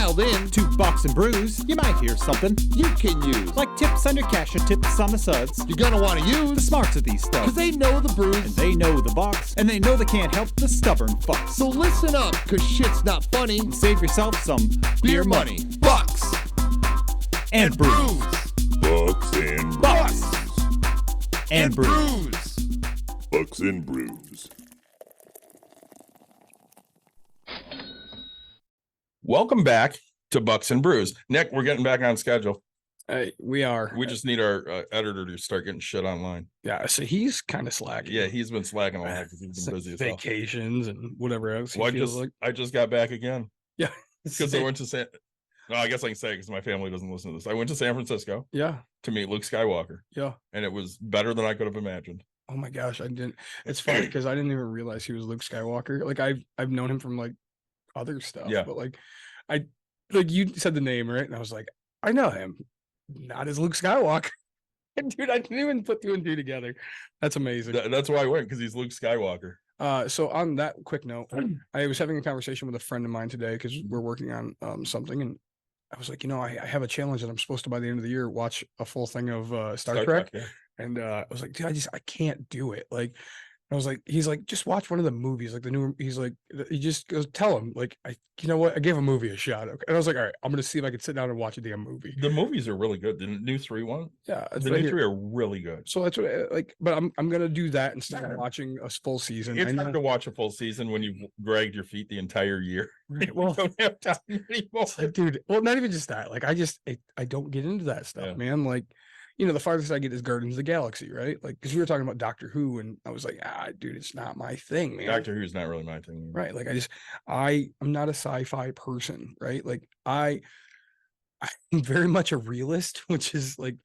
dialed in to Bucks and Brews, you might hear something you can use. like tips on your cash or tips on the suds. You're gonna want to The use smarts of these stuff. because they know the brews. And they know the Bucks, and they know they can't help the stubborn fucks. So listen up, because shit's not funny. And save yourself some Beer money. Bucks and brews. Bucks and Bucks and brews. brews. Bucks and Brews. Welcome back to Bucks and Brews. Nick, we're getting back on schedule. We are. We just need our editor to start getting shit online. Yeah, so he's kind of slacking. Yeah, he's been slacking a lot because he's been busy as hell. Vacations and whatever else he Well, feels like. I just got back again Yeah. because I went to I guess I can say because my family doesn't listen to this. I went to San Francisco Yeah. to meet Luke Skywalker, Yeah. and it was better than I could have imagined. Oh my gosh, I didn't. It's funny because I didn't even realize he was Luke Skywalker. Like I've known him from like other stuff. Yeah. But like you said the name, right? And I was like, I know him. Not as Luke Skywalker. Dude, I didn't even put two and two together. That's amazing. That's why I went, because he's Luke Skywalker. So on that quick note, I was having a conversation with a friend of mine today because we're working on something, and I was like, I have a challenge that I'm supposed to by the end of the year watch a full thing of Star Trek. Yeah. And I was like, dude, I can't do it. Like, I was like, he's like, just watch one of the movies, like the new. He's like, he just goes, tell him, like, you know what? I gave a movie a shot. Okay. And I was like, all right, I'm gonna see if I can sit down and watch a damn movie. The movies are really good. The new 3-1. Yeah, that's The what I new hear. 3 are really good. So that's what but I'm gonna do that instead of watching a full season. It's I know. hard to watch a full season when you've dragged your feet the entire year. Right, well, You don't have time anymore. it's like, dude, well, not even just that. Like, I don't get into that stuff, Yeah. man. Like, the farthest I get is Guardians of the Galaxy, right? Like, because we were talking about Doctor Who, and I was like, dude, it's not my thing, man. Doctor Who's not really my thing. Right? Like, I'm not a sci-fi person, right? Like, I'm very much a realist, which is like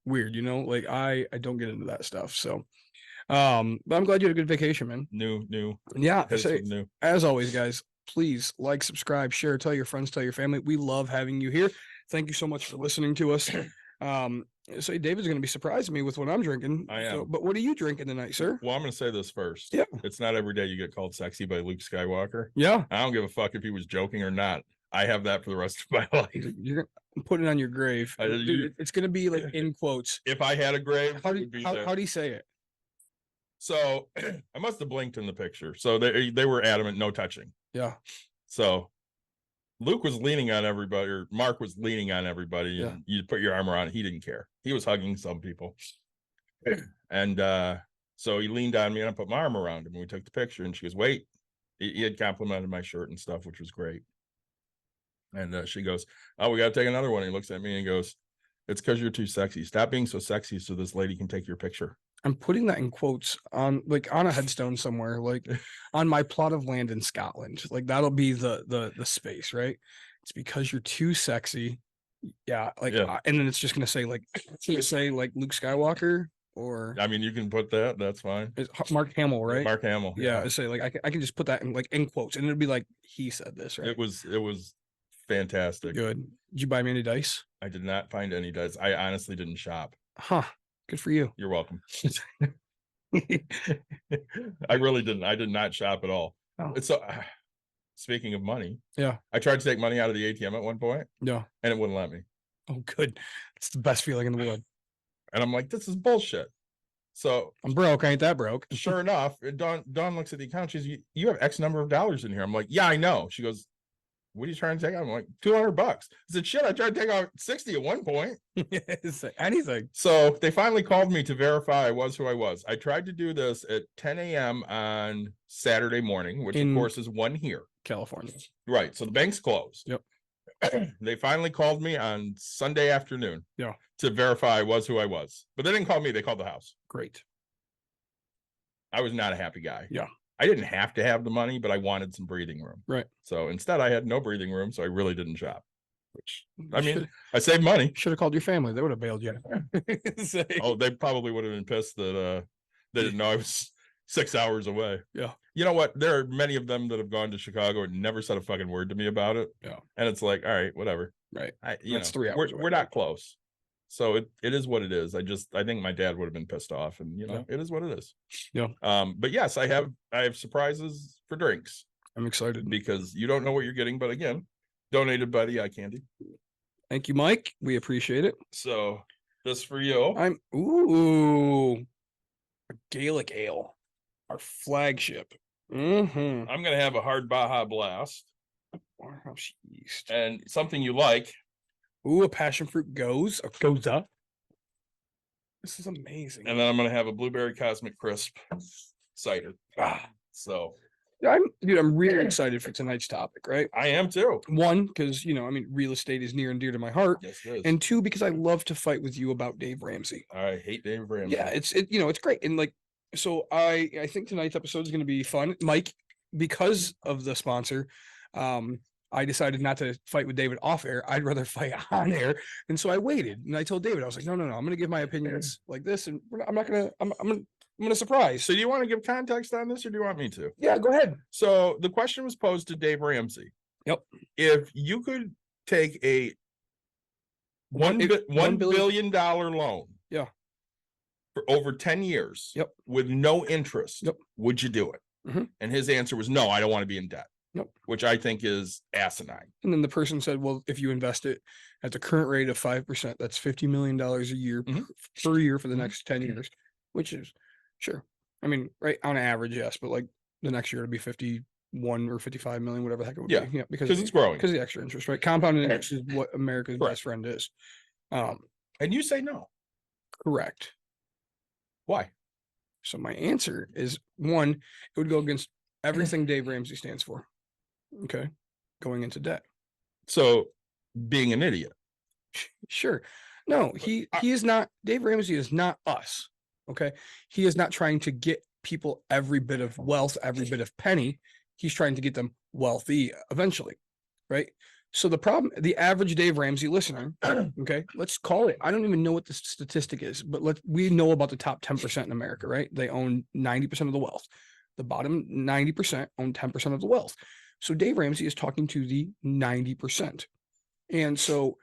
weird, Like, I don't get into that stuff. So, but I'm glad you had a good vacation, man. New. Yeah. Hit us So, with new. as always, guys, please like, subscribe, share, tell your friends, tell your family. We love having you here. Thank you so much for listening to us. So David's going to be surprising me with what I'm drinking. I am. But what are you drinking tonight, sir? Well, I'm going to say this first. Yeah. It's not every day you get called sexy by Luke Skywalker. Yeah. I don't give a fuck if he was joking or not. I have that for the rest of my life. You're gonna put it on your grave. Dude, it's going to be like in quotes. If I had a grave, How it do would be how, there. how do you say it? So I must have blinked in the picture. So they were adamant, no touching. Yeah. So Luke was leaning on everybody, or Mark was leaning on everybody, Yeah. and you put your arm around it. He didn't care. He was hugging some people. And so he leaned on me, and I put my arm around him, and we took the picture, and she goes, wait. He had complimented my shirt and stuff, which was great. And she goes, oh, we got to take another one. And he looks at me and goes, it's because you're too sexy. Stop being so sexy so this lady can take your picture. I'm putting that in quotes on a headstone somewhere, like on my plot of land in Scotland. Like that'll be the space, right? It's because you're too sexy. Yeah, like Yeah. and then it's just gonna say like Luke Skywalker or I mean, you can put that. That's fine. it's Mark Hamill, right? Mark Hamill. Yeah, I say like I can just put that in quotes, and it'll be like he said this, right? It was fantastic. Good. Did you buy me any dice? I did not find any dice. I honestly didn't shop. Huh. Good for you. You're welcome. I really didn't. I did not shop at all. Oh. It's so speaking of money. Yeah. I tried to take money out of the ATM at one point Yeah. and it wouldn't let me. Oh, good. It's the best feeling in the world. And I'm like, this is bullshit. So I'm broke. I ain't that broke. sure enough, Dawn looks at the account. She's, you have X number of dollars in here. I'm like, yeah, I know. She goes, what are you trying to take out? I'm like, $200. I said, shit, I tried to take out 60 at one point. Anything. So they finally called me to verify I was who I was. I tried to do this at 10 a.m. on Saturday morning, which of course is 1 here. California. Right. So the bank's closed. Yep. They finally called me on Sunday afternoon. Yeah. To verify I was who I was. But they didn't call me, they called the house. Great. I was not a happy guy. Yeah. I didn't have to have the money, but I wanted some breathing room. Right. So instead I had no breathing room, so I really didn't shop. Which I mean, Should- I saved money. Should have called your family. They would have bailed you. Oh, they probably would have been pissed that they didn't know I was 6 hours away. Yeah. You know what? There are many of them that have gone to Chicago and never said a fucking word to me about it. Yeah. And it's like, all right, whatever. Right. That's 3 hours away, We're not right? close. So it is what it is. I think my dad would have been pissed off, and it is what it is. Yeah. But yes, I have surprises for drinks I'm excited. because you don't know what you're getting. But again, Donated by the Eye Candy. Thank you, Mike. We appreciate it. So this for you. A Gaelic Ale, our flagship. Mm-hmm. I'm gonna have a hard Baja Blast Warehouse yeast. and something you like. Ooh, a passion fruit goza. This is amazing. And then I'm gonna have a blueberry cosmic crisp cider. Ah, So I'm really excited for tonight's topic, right? I am too. One, because real estate is near and dear to my heart. Yes, it is. And two, because I love to fight with you about Dave Ramsey. I hate Dave Ramsey. Yeah, it's great. And like, so I think tonight's episode is going to be fun. Mike, because of the sponsor, I decided not to fight with David off air. I'd rather fight on air. And so I waited and I told David, I was like, no, I'm going to give my opinions like this. And I'm going to surprise. So do you want to give context on this or do you want me to? Yeah, go ahead. So the question was posed to Dave Ramsey. Yep. If you could take a $1 billion loan. Yeah. For over 10 years. Yep. With no interest. Yep. Would you do it? Mhm. And his answer was no, I don't want to be in debt. Yep. Which I think is asinine. And then the person said, well, if you invest it at the current rate of 5%, that's $50 million a year Mhm. per year for the next 10 years, which is sure. I mean, right on average, yes, but like the next year it'll be 51 or 55 million, whatever the heck it would Yeah, be. Yeah, because Because it's growing. of the extra interest, right? Compounded interest is what America's best friend is. And you say no. Correct. Why? So my answer is one, it would go against everything Dave Ramsey stands for. Okay. Going into debt. So being an idiot. Sure. No, he is not. Dave Ramsey is not us. Okay. He is not trying to get people every bit of wealth, every bit of penny. He's trying to get them wealthy eventually. Right. So the problem, the average Dave Ramsey listener, okay, let's call it. I don't even know what the statistic is, but we know about the top 10% in America, right? They own 90% of the wealth. The bottom 90% own 10% of the wealth. So Dave Ramsey is talking to the 90%. And so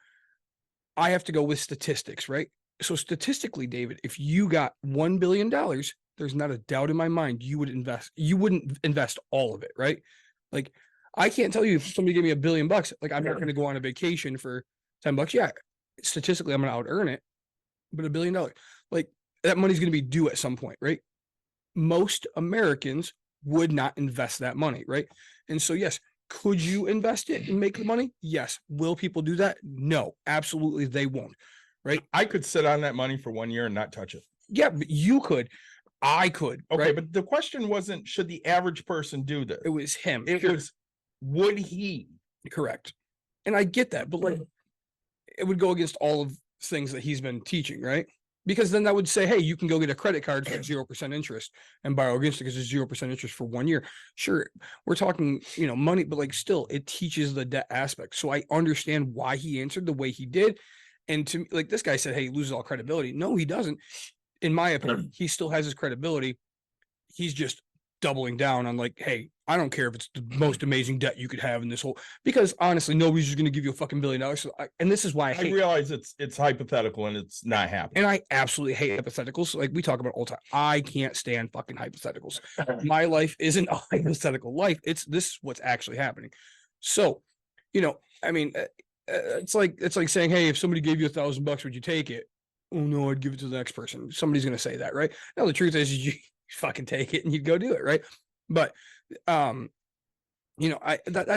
I have to go with statistics, right? So statistically, David, if you got $1 billion, there's not a doubt in my mind you wouldn't invest all of it, right? Like, I can't tell you if somebody gave me $1 billion, like I'm not going to go on a vacation for $10. Yeah, statistically, I'm going to out earn it, but $1 billion, like that money's going to be due at some point, right? Most Americans would not invest that money, right? And so, yes, could you invest it and make the money? Yes. Will people do that? No, absolutely, they won't, right? I could sit on that money for 1 year and not touch it. Yeah, but you could. I could. Okay, right? but the question wasn't should the average person do this? It was him. It was would he? Correct. And I get that, but like it would go against all of things that he's been teaching, right? Because then that would say, hey, you can go get a credit card for 0% interest and borrow against it because it's 0% interest for 1 year. Sure, we're talking, money, but like still, it teaches the debt aspect. So I understand why he answered the way he did. And to me, like this guy said, hey, he loses all credibility. No, he doesn't. In my opinion, he still has his credibility. He's just doubling down on like, hey, I don't care if it's the most amazing debt you could have in this whole, because honestly, nobody's just going to give you a fucking $1 billion. So and this is why I realize it's hypothetical and it's not happening. And I absolutely hate hypotheticals. Like we talk about all the time. I can't stand fucking hypotheticals. My life isn't a hypothetical life. This is what's actually happening. So, I mean, it's like saying, hey, if somebody gave you $1,000, would you take it? Oh no, I'd give it to the next person. Somebody's going to say that, right? No, the truth is you fucking take it and you go do it, right? But that's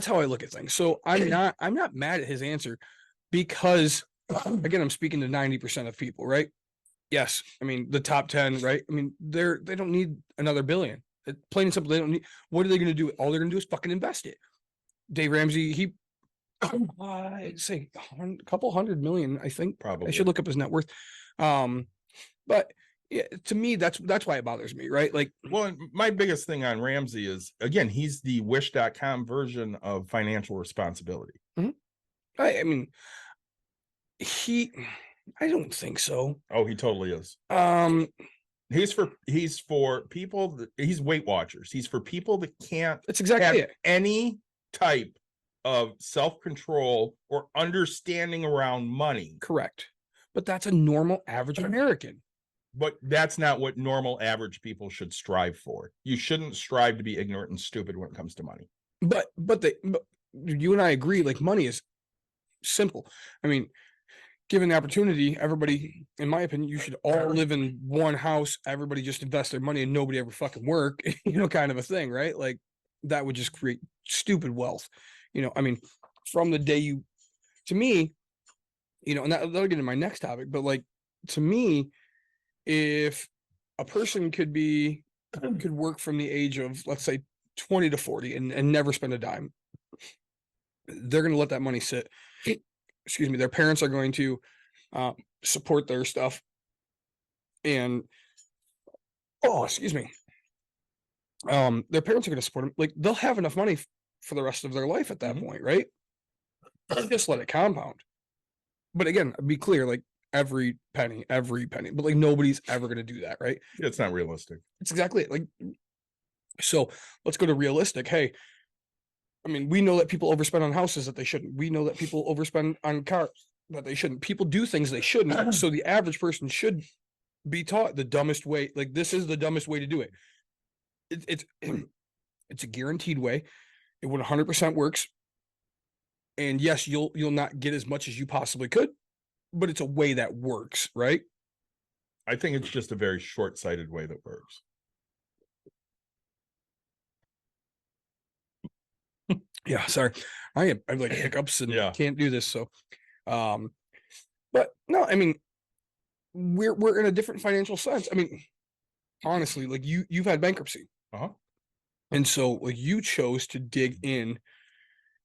how I look at things. So I'm not mad at his answer because again, I'm speaking to 90% of people, right? Yes. I mean, the top 10, right? I mean, they don't need another billion. Plain and simple, they don't need. What are they going to do? All they're going to do is fucking invest it. Dave Ramsey, I'd say a couple $100 million, I think. Probably. I should look up his net worth. But yeah, to me, that's why it bothers me, right? Like, well, my biggest thing on Ramsey is, again, he's the wish.com version of financial responsibility. Mm-hmm. I mean, I don't think so. Oh, he totally is. He's for people he's Weight Watchers. He's for people that can't that's exactly have it. Any type of self-control or understanding around money. Correct. But that's a normal average American. But that's not what normal average people should strive for. You shouldn't strive to be ignorant and stupid when it comes to money. But you and I agree, like money is simple. I mean, given the opportunity, everybody, in my opinion, you should all live in one house. Everybody just invest their money and nobody ever fucking work, kind of a thing, right? Like that would just create stupid wealth. I mean, from the day to me, and that'll get into my next topic, but like to me, if a person could work from the age of, let's say, 20 to 40 and never spend a dime, they're going to let that money sit. Excuse me. Their parents are going to support their stuff. And, excuse me. Their parents are going to support them. Like they'll have enough money for the rest of their life at that point, right? Just let it compound. But again, be clear, like every penny, but like nobody's ever going to do that, right? It's not realistic. It's exactly it. Like, so let's go to realistic. Hey, I mean, we know that people overspend on houses that they shouldn't. We know that people overspend on cars that they shouldn't. People do things they shouldn't. So the average person should be taught the dumbest way. Like this is the dumbest way to do it. It's a guaranteed way. It 100% works. And yes, you'll not get as much as you possibly could, but it's a way that works, right? I think it's just a very short-sighted way that works. Yeah, sorry. I have like hiccups and can't do this. So, but no, I mean, we're in a different financial sense. I mean, honestly, like you've had bankruptcy. And so like you chose to dig in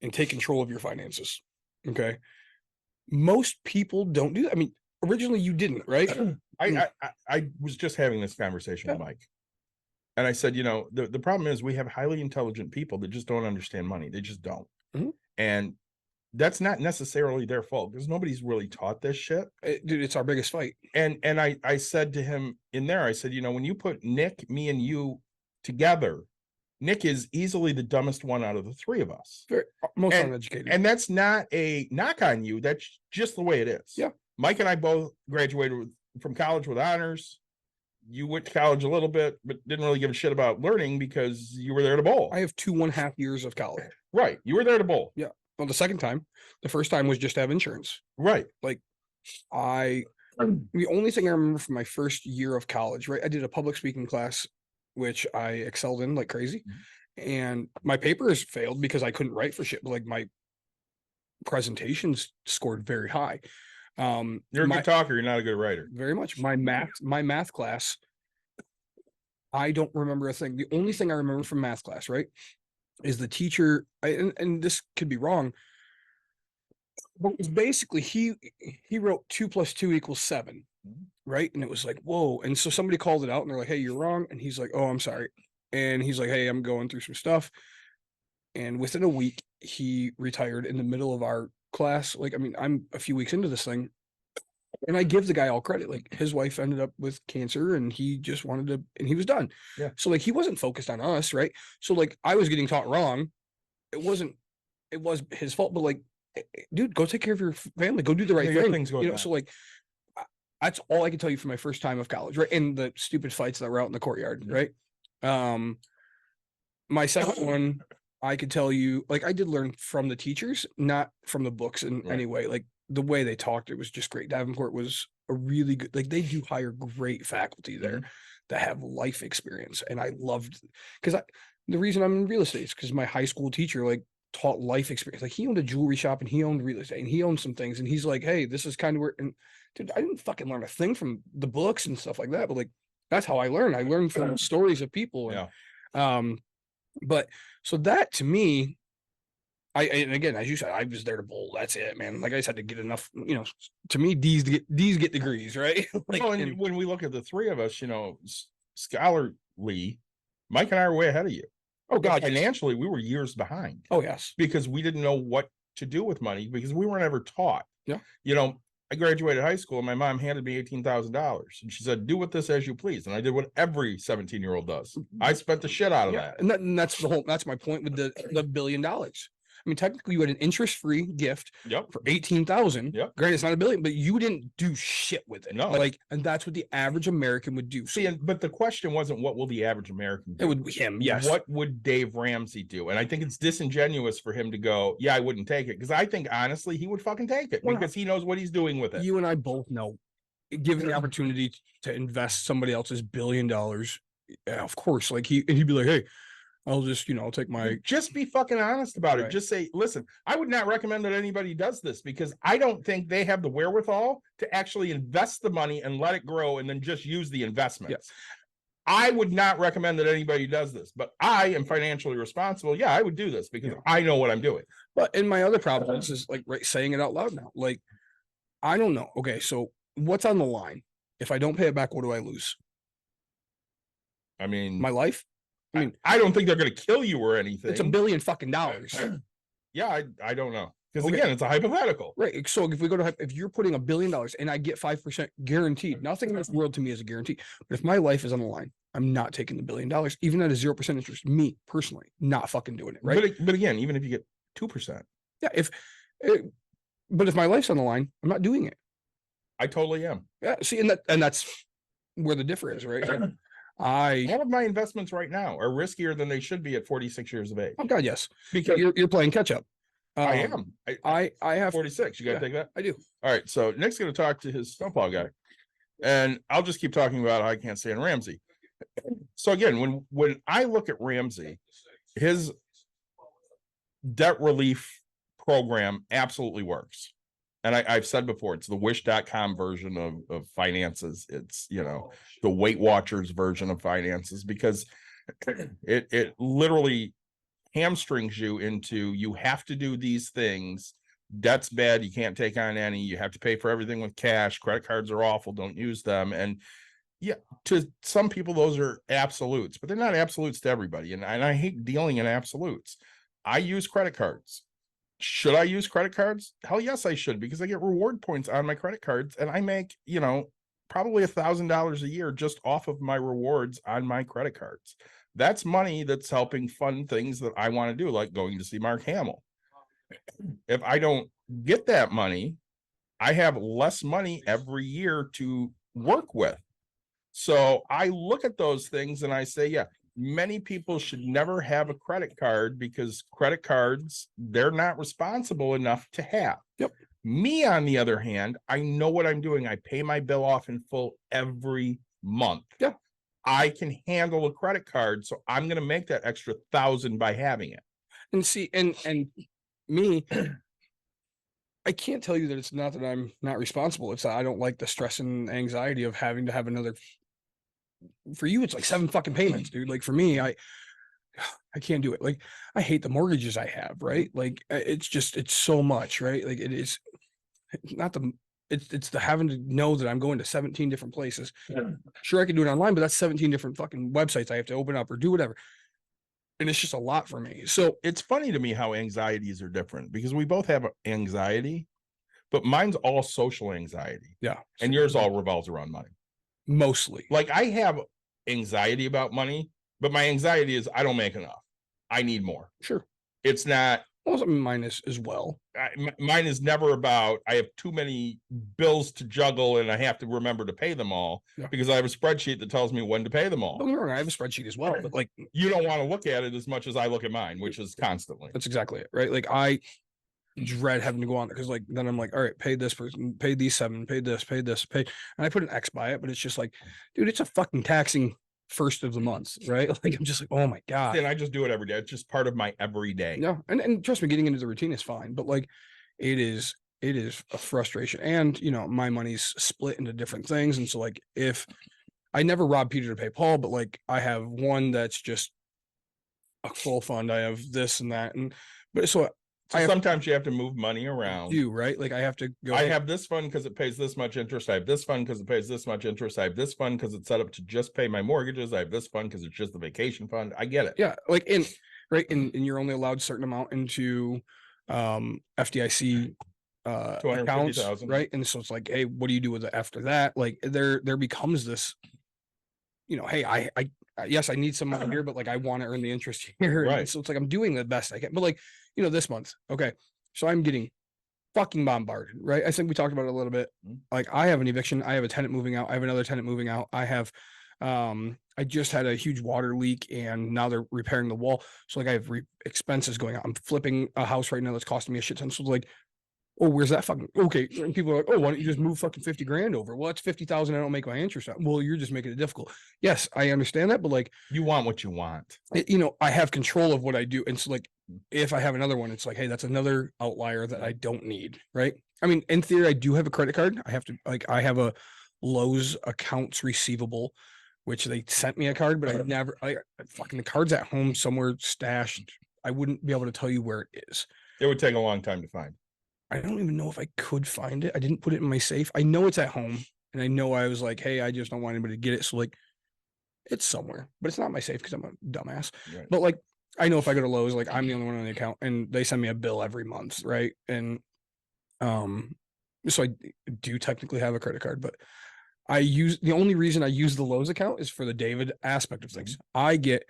and take control of your finances. Okay. Most people don't do that. I mean, originally you didn't, right? I was just having this conversation with Mike. And I said, the problem is we have highly intelligent people that just don't understand money. They just don't. And that's not necessarily their fault because nobody's really taught this shit. Dude, it's our biggest fight. And I said to him in there, I said, when you put Nick, me and you together, Nick is easily the dumbest one out of the three of us. Most uneducated. And that's not a knock on you. That's just the way it is. Yeah. Mike and I both graduated from college with honors. You went to college a little bit, but didn't really give a shit about learning because you were there to bowl. I have 2.5 years of college. Right. You were there to bowl. Yeah. Well, the second time, the first time was just to have insurance. Right. Like the only thing I remember from my first year of college, right? I did a public speaking class, which I excelled in like crazy. And my papers failed because I couldn't write for shit. But like my presentations scored very high. You're a good talker. You're not a good writer. Very much. My math class, I don't remember a thing. The only thing I remember from math class, right, is the teacher, and this could be wrong, but it was basically he wrote 2 + 2 = 7, right? And it was like, whoa. And so somebody called it out and they're like, hey, you're wrong. And he's like, oh, I'm sorry. And he's like, hey, I'm going through some stuff. And within a week, he retired in the middle of our class. Like, I mean, I'm a few weeks into this thing. And I give the guy all credit. Like his wife ended up with cancer and he just wanted to, and he was done. Yeah. So like, he wasn't focused on us. Right. So like I was getting taught wrong. It was his fault, but like, dude, go take care of your family, go do the right thing. Things going so like, that's all I can tell you from my first time of college. Right. And the stupid fights that were out in the courtyard. Right. My second one, I could tell you, like I did learn from the teachers, not from the books in any way. Like the way they talked, it was just great. Davenport was a really good, like they do hire great faculty there that have life experience. And I loved, because the reason I'm in real estate is because my high school teacher like taught life experience. Like he owned a jewelry shop and he owned real estate and he owned some things. And he's like, hey, this is kind of where, and dude, I didn't fucking learn a thing from the books and stuff like that. But like, that's how I learned. I learned from stories of people. And, but so that to me, and again, as you said, I was there to bowl. That's it, man. Like I just had to get enough, to me, D's get degrees, right? Like, and when we look at the three of us, scholarly, Mike and I are way ahead of you. Oh God. Financially, we were years behind. Oh yes. Because we didn't know what to do with money because we weren't ever taught. Yeah. I graduated high school and my mom handed me $18,000 and she said, do with this as you please. And I did what every 17-year-old does. I spent the shit out of that. And that's my point with the $1 billion. I mean, technically you had an interest-free gift Yep. for 18,000. Yep. Granted, it's not $1 billion, but you didn't do shit with it. No. Like, and that's what the average American would do. So See, but the question wasn't what will the average American do? it would be him, yes. What would Dave Ramsey do? And I think it's disingenuous for him to go, yeah, I wouldn't take it. Because I think honestly he would fucking take it because he knows what he's doing with it. You and I both know, given the opportunity to invest somebody else's $1 billion, yeah, of course, like he'd be like, hey, I'll just, I'll take my. Just be fucking honest about it. Right. Just say, listen, I would not recommend that anybody does this because I don't think they have the wherewithal to actually invest the money and let it grow and then just use the investments. Yes. I would not recommend that anybody does this, but I am financially responsible. Yeah, I would do this because I know what I'm doing. But and my other problem is like saying it out loud now. Like, I don't know. Okay, so what's on the line? If I don't pay it back, what do I lose? I mean, My life? I mean, I don't think they're going to kill you or anything. it's $1 billion fucking. Yeah, I don't know. Because Okay. again, it's a hypothetical. Right. So if we go to, if you're putting $1 billion and I get 5% guaranteed, nothing in this world to me is a guarantee. But if my life is on the line, I'm not taking the $1 billion, even at a 0% interest. Me personally, not fucking doing it. Right. But again, even if you get 2%, Yeah. But if my life's on the line, I'm not doing it. I totally am. Yeah. See, and that's where the difference is, right? All of my investments right now are riskier than they should be at 46 years of age. Oh God, yes. Because You're playing catch up. I am. I have 46. You got to yeah. take that? I do. All right. So Nick's going to talk to his snowplow guy. And I'll just keep talking about how I can't stand Ramsey. So again, when I look at Ramsey, his debt relief program absolutely works. And I've said before, it's the wish.com version of finances. It's, the Weight Watchers version of finances because it literally hamstrings you into, you have to do these things. Debt's bad. You can't take on any. You have to pay for everything with cash. Credit cards are awful. Don't use them. And yeah, to some people, those are absolutes, but they're not absolutes to everybody. And I hate dealing in absolutes. I use credit cards. Should I use credit cards? Hell yes, I should, because I get reward points on my credit cards and I make, probably $1,000 a year just off of my rewards on my credit cards. That's money that's helping fund things that I want to do, like going to see Mark Hamill. If I don't get that money, I have less money every year to work with. So I look at those things and I say, yeah, many people should never have a credit card because credit cards, they're not responsible enough to have. Yep. Me, on the other hand, I know what I'm doing. I pay my bill off in full every month. Yeah. I can handle a credit card, so I'm going to make that extra 1,000 by having it. And see, and me, I can't tell you that it's not that I'm not responsible. It's that I don't like the stress and anxiety of having to have another. For you, it's like 7 fucking payments, dude. Like for me, I can't do it. Like I hate the mortgages I have, right? Like it's so much, right? Like it is not the. It's the having to know that I'm going to 17 different places. Sure, I can do it online, but that's 17 different fucking websites I have to open up or do whatever. And it's just a lot for me. So it's funny to me how anxieties are different because we both have anxiety, but mine's all social anxiety. Yeah. And yours all revolves around money. Mostly. Like I have anxiety about money, but my anxiety is I don't make enough. I need more. Sure. It's not. Well, mine is as well. Mine is never about I have too many bills to juggle and I have to remember to pay them all because I have a spreadsheet that tells me when to pay them all. Don't get me wrong, I have a spreadsheet as well, but like you don't want to look at it as much as I look at mine, which is constantly. That's exactly it, right? Like I dread having to go on there because like then I'm like, all right, pay this person, pay these 7, pay this, and I put an X by it, but it's just like, dude, it's a fucking taxing first of the month, right? Like I'm just like, oh my God. And I just do it every day. It's just part of my everyday. Yeah. And trust me, getting into the routine is fine, but like it is a frustration. And my money's split into different things. And so like if I never rob Peter to pay Paul, but like I have one that's just a full fund. I have this and that. But sometimes you have to move money around. Right? Like I have to go. I have this fund because it pays this much interest. I have this fund because it pays this much interest. I have this fund because it's set up to just pay my mortgages. I have this fund because it's just the vacation fund. I get it. Yeah. Like and you're only allowed a certain amount into FDIC accounts, right? And so it's like, hey, what do you do with it after that? Like there becomes this hey, yes, I need some money here, but like I want to earn the interest here. And Right. so it's like I'm doing the best I can. But like, this month, okay. So I'm getting fucking bombarded, right? I think we talked about it a little bit. Like I have an eviction, I have a tenant moving out, I have another tenant moving out, I have I just had a huge water leak and now they're repairing the wall. So like I have expenses going out. I'm flipping a house right now that's costing me a shit ton. So like, oh, where's that fucking okay? And people are like, oh, why don't you just move fucking 50 grand over? Well, it's 50,000. I don't make my interest out. Well, you're just making it difficult. Yes, I understand that, but like You want what you want. I have control of what I do. And so like if I have another one, it's like, hey, that's another outlier that I don't need. Right. I mean, in theory, I do have a credit card. I have a Lowe's accounts receivable, which they sent me a card, but I fucking the card's at home somewhere stashed. I wouldn't be able to tell you where it is. It would take a long time to find. I don't even know if I could find it. I didn't put it in my safe. I know it's at home, and I know I was like, hey, I just don't want anybody to get it. So like, it's somewhere, but it's not my safe because I'm a dumbass. Right. But like, I know if I go to Lowe's, like I'm the only one on the account, and they send me a bill every month, right? And so I do technically have a credit card, but the only reason I use the Lowe's account is for the David aspect of things. I get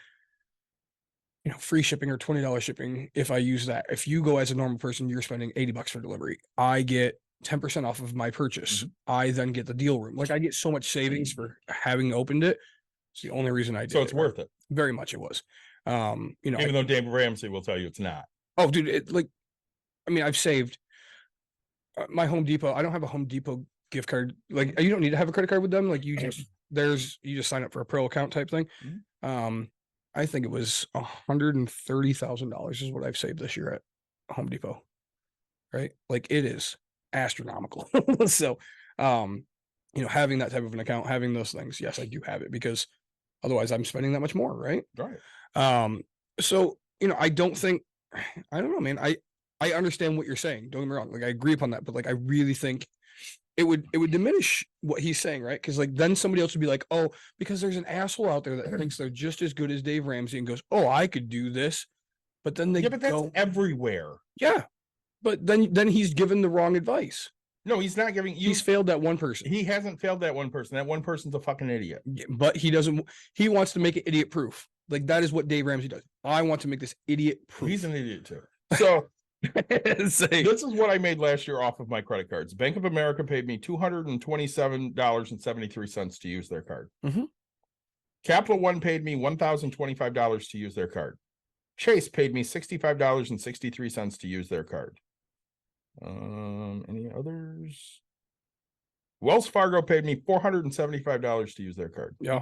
free shipping or $20 shipping if I use that. If you go as a normal person, you're spending $80 for delivery. I get 10% off of my purchase. I then get the deal room. Like I get so much savings for having opened it. It's the only reason I did. So it's worth it. Very much it was. Even though Dave Ramsey will tell you it's not. Oh, dude, I've saved my Home Depot. I don't have a Home Depot gift card. Like you don't need to have a credit card with them. Like you just sign up for a pro account type thing. I think it was $130,000 is what I've saved this year at Home Depot. Right? Like it is astronomical. So, having that type of an account, having those things, yes, I do have it because otherwise I'm spending that much more. Right. Right. So, I don't think, I don't know, man. I understand what you're saying. Don't get me wrong. Like I agree upon that, but like I really think it would diminish what he's saying, right? Because like then somebody else would be like, oh, because there's an asshole out there that thinks they're just as good as Dave Ramsey and goes, oh, I could do this, but then they but that's everywhere. Yeah, but then he's given the wrong advice. No, he's not giving you. He's failed that one person. He hasn't failed that one person. That one person's a fucking idiot. But he doesn't. He wants to make it idiot proof. Like that is what Dave Ramsey does. I want to make this idiot proof. He's an idiot too. So. This is what I made last year off of my credit cards. Bank of America paid me $227.73 to use their card. Capital One paid me $1,025 to use their card. Chase paid me $65.63 to use their card. Any others? Wells Fargo paid me $475 to use their card. Yeah.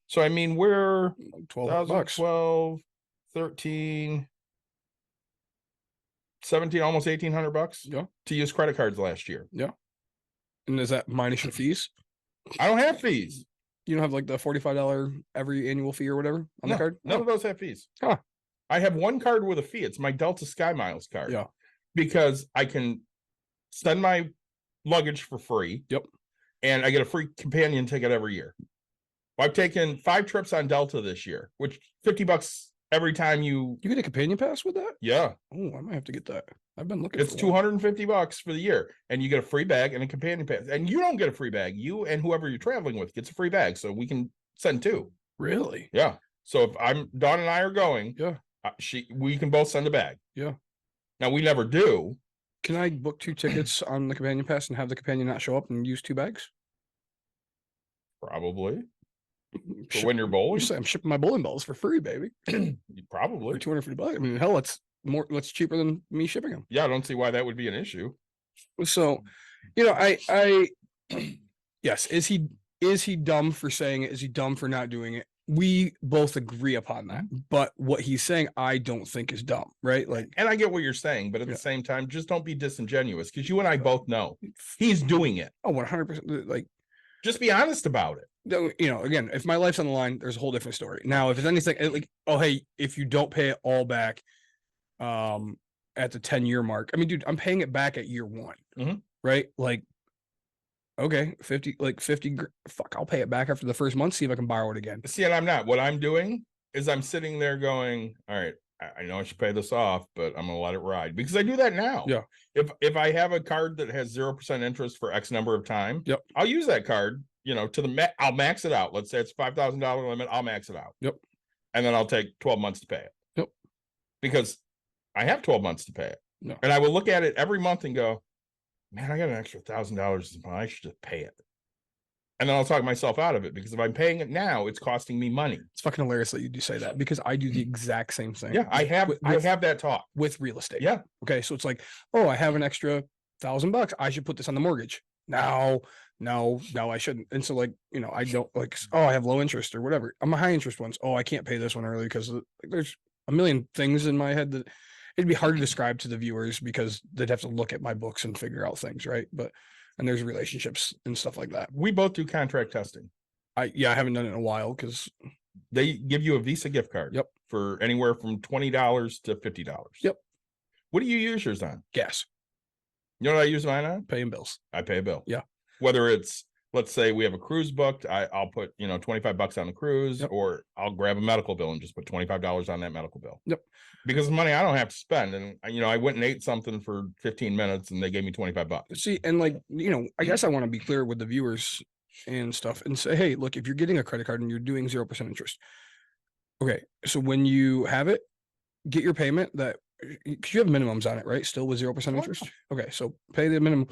So I mean, we're $12, 12, 13. 17, almost $1,800 to use credit cards last year. Yeah. And is that minus your fees? I don't have fees. You don't have like the $45 every annual fee or whatever on the card? None of those have fees. Huh. I have one card with a fee. It's my Delta Sky Miles card. Yeah. Because I can send my luggage for free. Yep. And I get a free companion ticket every year. I've taken 5 trips on Delta this year, which $50 every time you get a companion pass with that? Yeah. Oh, I might have to get that. I've been looking. It's $250 for the year, and you get a free bag and a companion pass. And you don't get a free bag. You and whoever you're traveling with gets a free bag, so we can send 2. Really? Yeah. So if Dawn and I are going, we can both send a bag. Yeah. Now we never do. Can I book 2 tickets on the companion pass and have the companion not show up and use 2 bags? Probably. For when you're bowling, I'm shipping my bowling balls for free, baby. Probably for $250. I mean, hell, it's cheaper than me shipping them. Yeah, I don't see why that would be an issue. So, yes, is he dumb for saying it? Is he dumb for not doing it? We both agree upon that. But what he's saying, I don't think is dumb, right? Like, and I get what you're saying, but at the same time, just don't be disingenuous because you and I both know he's doing it. Oh, 100%. Like, just be honest about it. Again, if my life's on the line, there's a whole different story. Now, if it's anything like, oh, hey, if you don't pay it all back at the 10-year mark, I mean, dude, I'm paying it back at year 1, right? Like, okay, 50, fuck, I'll pay it back after the first month, see if I can borrow it again. See, and I'm not. What I'm doing is I'm sitting there going, all right, I know I should pay this off, but I'm going to let it ride because I do that now. Yeah. If I have a card that has 0% interest for X number of time, yep, I'll use that card to the I'll max it out. Let's say it's $5,000 limit. I'll max it out. Yep. And then I'll take 12 months to pay it. Yep. Because I have 12 months to pay it. No. And I will look at it every month and go, man, I got an extra $1,000 this month. I should just pay it. And then I'll talk myself out of it, because if I'm paying it now, it's costing me money. It's fucking hilarious that you do say that, because I do the exact same thing. Yeah, I have that talk with real estate. Yeah. Okay. So it's like, oh, I have an extra $1,000. I should put this on the mortgage. No, I shouldn't. And so, like, I don't like, oh, I have low interest or whatever. I'm a high interest ones. Oh, I can't pay this one early because there's a million things in my head that it'd be hard to describe to the viewers, because they'd have to look at my books and figure out things. Right. And there's relationships and stuff like that. We both do contract testing. I haven't done it in a while, because they give you a Visa gift card. Yep. For anywhere from $20 to $50. Yep. What do you use yours on? Gas, You know what I use mine on? paying bills. I pay a bill. Yeah. Whether it's, let's say we have a cruise booked, I'll put, $25 on the cruise, Yep. or I'll grab a medical bill and just put $25 on that medical bill. Yep. Because it's money I don't have to spend. And, I went and ate something for 15 minutes and they gave me $25. See, and like, I guess I want to be clear with the viewers and stuff and say, hey, look, if you're getting a credit card and you're doing 0% interest, okay, so when you have it, get your payment that, because you have minimums on it, right? Still with 0% interest. Okay, so pay the minimum,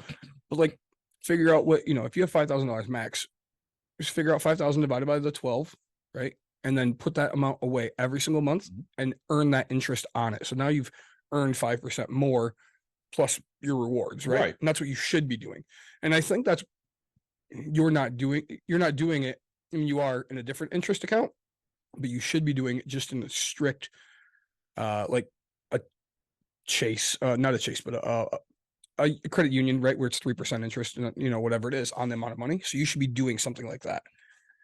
but like, figure out what, if you have $5,000 max, just figure out 5,000 divided by the 12, right? And then put that amount away every single month and earn that interest on it. So now you've earned 5% more plus your rewards, right? Right. And that's what you should be doing. And I think that's, you're not doing it. I mean, you are in a different interest account, but you should be doing it just in a strict, like a Chase, not a Chase, but a credit union, right? Where it's 3% interest and, whatever it is on the amount of money. So you should be doing something like that.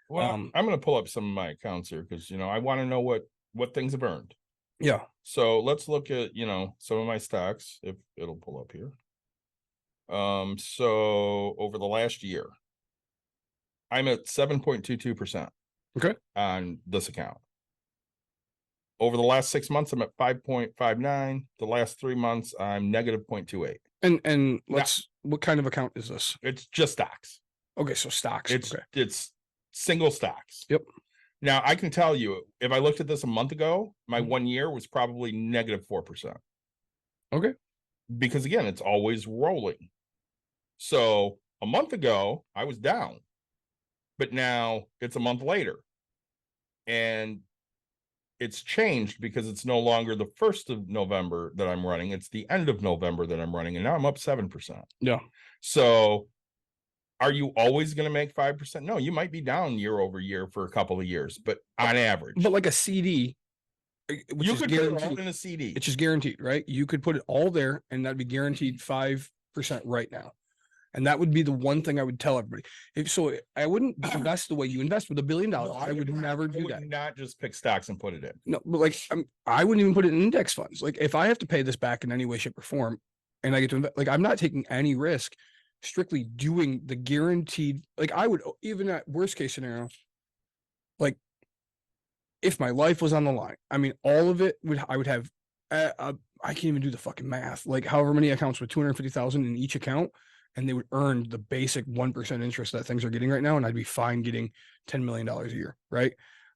Well, I'm going to pull up some of my accounts here, because, I want to know what things have earned. Yeah. So let's look at, some of my stocks, if it'll pull up here. So over the last year, I'm at 7.22%. Okay. On this account. Over the last 6 months, I'm at 5.59. The last 3 months, I'm negative 0.28. And what kind of account is this? It's just stocks. Okay. So stocks. It's single stocks. Yep. Now I can tell you, if I looked at this a month ago, my 1 year was probably negative 4%. Okay. Because again, it's always rolling. So a month ago, I was down, but now it's a month later. And it's changed because it's no longer the 1st of November that I'm running. It's the end of November that I'm running. And now I'm up 7%. Yeah. So are you always going to make 5%? No, you might be down year over year for a couple of years, but on average. But like a CD, which you is could put it all guaranteed in a CD. It's just guaranteed, right? You could put it all there and that'd be guaranteed 5% right now. And that would be the one thing I would tell everybody. I wouldn't invest the way you invest with $1 billion. I would never do that. Not just pick stocks and put it in. No, but like I wouldn't even put it in index funds. Like if I have to pay this back in any way, shape, or form, and I get to invest, like I'm not taking any risk, strictly doing the guaranteed. Like I would, even at worst case scenario, like if my life was on the line, I mean, all of it I would have. I can't even do the fucking math. Like however many accounts with 250,000 in each account. And they would earn the basic 1% interest that things are getting right now. And I'd be fine getting $10 million a year. Right.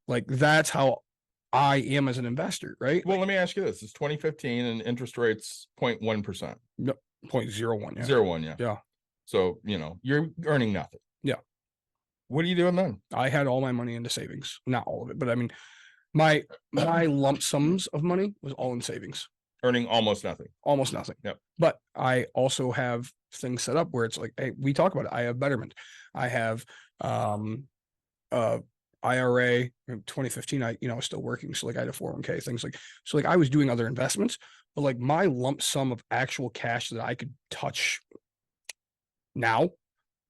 Like that's how I am as an investor. Right. Well, let me ask you this. It's 2015 and interest rates 0.1%. No, 0.01. Yeah. 0.1. Yeah. Yeah. So, you're earning nothing. Yeah. What are you doing then? I had all my money into savings, not all of it, but I mean, my lump sums of money was all in savings. Earning almost nothing. Almost nothing. Yep. But I also have things set up where it's like, hey, we talk about it. I have Betterment. I have IRA. In 2015, I was still working. So like I had a 401k, things like, so like I was doing other investments, but like my lump sum of actual cash that I could touch now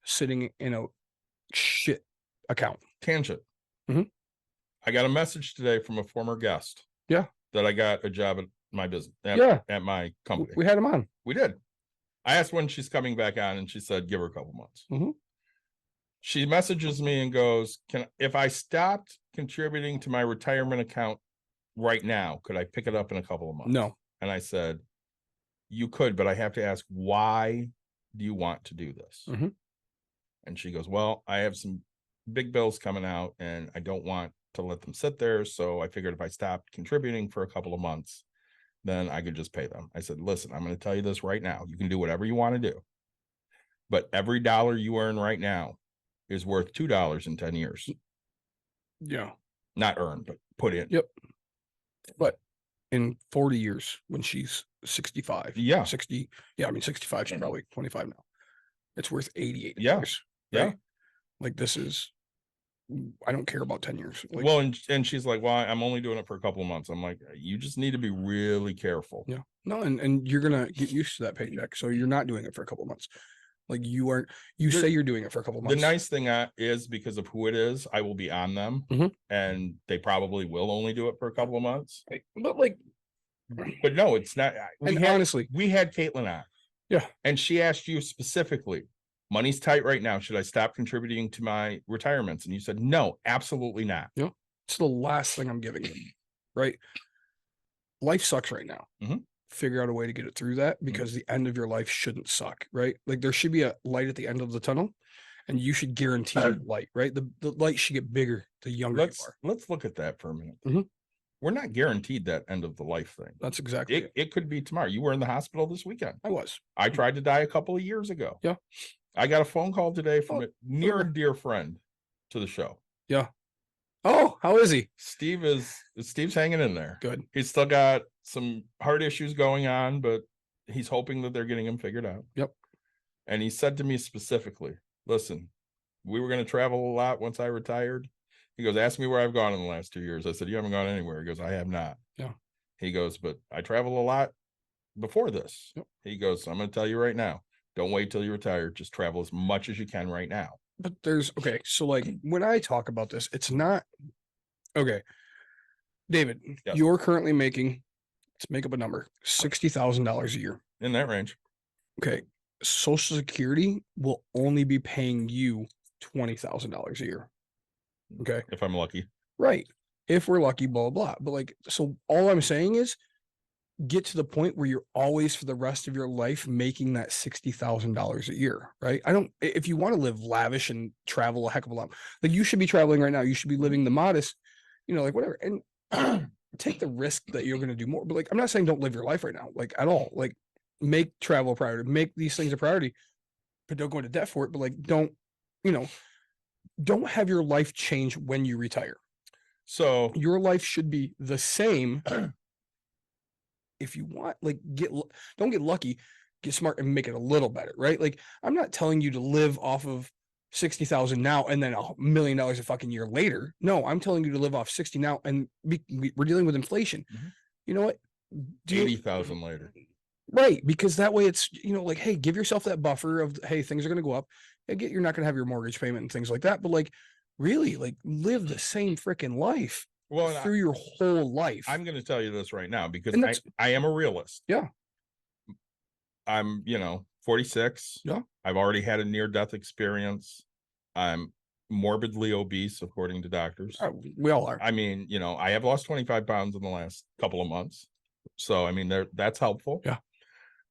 sitting in a shit account. Tangent. Mhm. I got a message today from a former guest. Yeah. That I got a job at my business. At my company. We had him on. We did. I asked when she's coming back on and she said, give her a couple months. Mhm. She messages me and goes, if I stopped contributing to my retirement account right now, could I pick it up in a couple of months? No. And I said, you could, but I have to ask, why do you want to do this? Mhm. And she goes, well, I have some big bills coming out and I don't want to let them sit there. So I figured if I stopped contributing for a couple of months, then I could just pay them. I said, listen, I'm going to tell you this right now. You can do whatever you want to do, but every dollar you earn right now is worth $2 in 10 years. Yeah. Not earned, but put in. Yep. But in 40 years, when she's 65, Yeah. 60, yeah, I mean, 65, she's probably 25 now. It's worth $88. Yeah. Yeah. Right? Like, this is, I don't care about 10 years. Like, Well, and she's like, well, I'm only doing it for a couple of months. I'm like, you just need to be really careful. yeah, no, and you're gonna get used to that paycheck, so you're not doing it for a couple months. Like, you aren't. You say you're doing it for a couple The months. nice thing is because of who it is, I will be on them, and they probably will only do it for a couple of months. But like, But no, it's not. honestly, we had Caitlin on. Yeah. And she asked you specifically, money's tight right now. Should I stop contributing to my retirements? And you said, no, absolutely not. yeah, it's the last thing I'm giving you. Right? Life sucks right now. Figure out a way to get it through that, because the end of your life shouldn't suck. Right? Like, there should be a light at the end of the tunnel, and you should guarantee the light. Right? The light should get bigger the younger you are. Let's look at that for a minute. We're not guaranteed that end of the life thing. That's exactly it. It could be tomorrow. You were in the hospital this weekend. I was. I tried to die a couple of years ago. Yeah. I got a phone call today from a near and dear friend to the show. Yeah. Oh, how is he? Steve's hanging in there. Good. He's still got some heart issues going on, but he's hoping that they're getting him figured out. Yep. And he said to me specifically, listen, we were going to travel a lot once I retired. He goes, ask me where I've gone in the last 2 years. I said, you haven't gone anywhere. He goes, I have not. Yeah. He goes, but I travel a lot before this. Yep. He goes, I'm going to tell you right now, don't wait till you retire. Just travel as much as you can right now. But okay. So, like, when I talk about this, it's not okay. David, Yes. You're currently making, let's make up a number, $60,000 a year. In that range. Okay. Social Security will only be paying you $20,000 a year. Okay. If I'm lucky. Right. If we're lucky, blah, blah, blah. But like, so all I'm saying is get to the point where you're always for the rest of your life making that $60,000 a year. Right. If you want to live lavish and travel a heck of a lot, like, you should be traveling right now. You should be living the modest, like, whatever. And take the risk that you're going to do more. But like, I'm not saying don't live your life right now, like, at all. Like, make travel a priority, make these things a priority, but don't go into debt for it. But like, don't have your life change when you retire. So your life should be the same. If you want, like, don't get lucky, get smart and make it a little better, right? Like, I'm not telling you to live off of 60,000 now and then $1 million a fucking year later. No, I'm telling you to live off 60 now, and we're dealing with inflation. You know what? 80,000 later. Right, because that way it's, like, hey, give yourself that buffer of, hey, things are going to go up. You're not going to have your mortgage payment and things like that, but like, really, like, live the same freaking life through your whole life. I'm going to tell you this right now, because I am a realist. Yeah. I'm, 46. Yeah. I've already had a near-death experience. I'm morbidly obese, according to doctors. We all are. I mean, I have lost 25 pounds in the last couple of months. So, I mean, that's helpful. Yeah.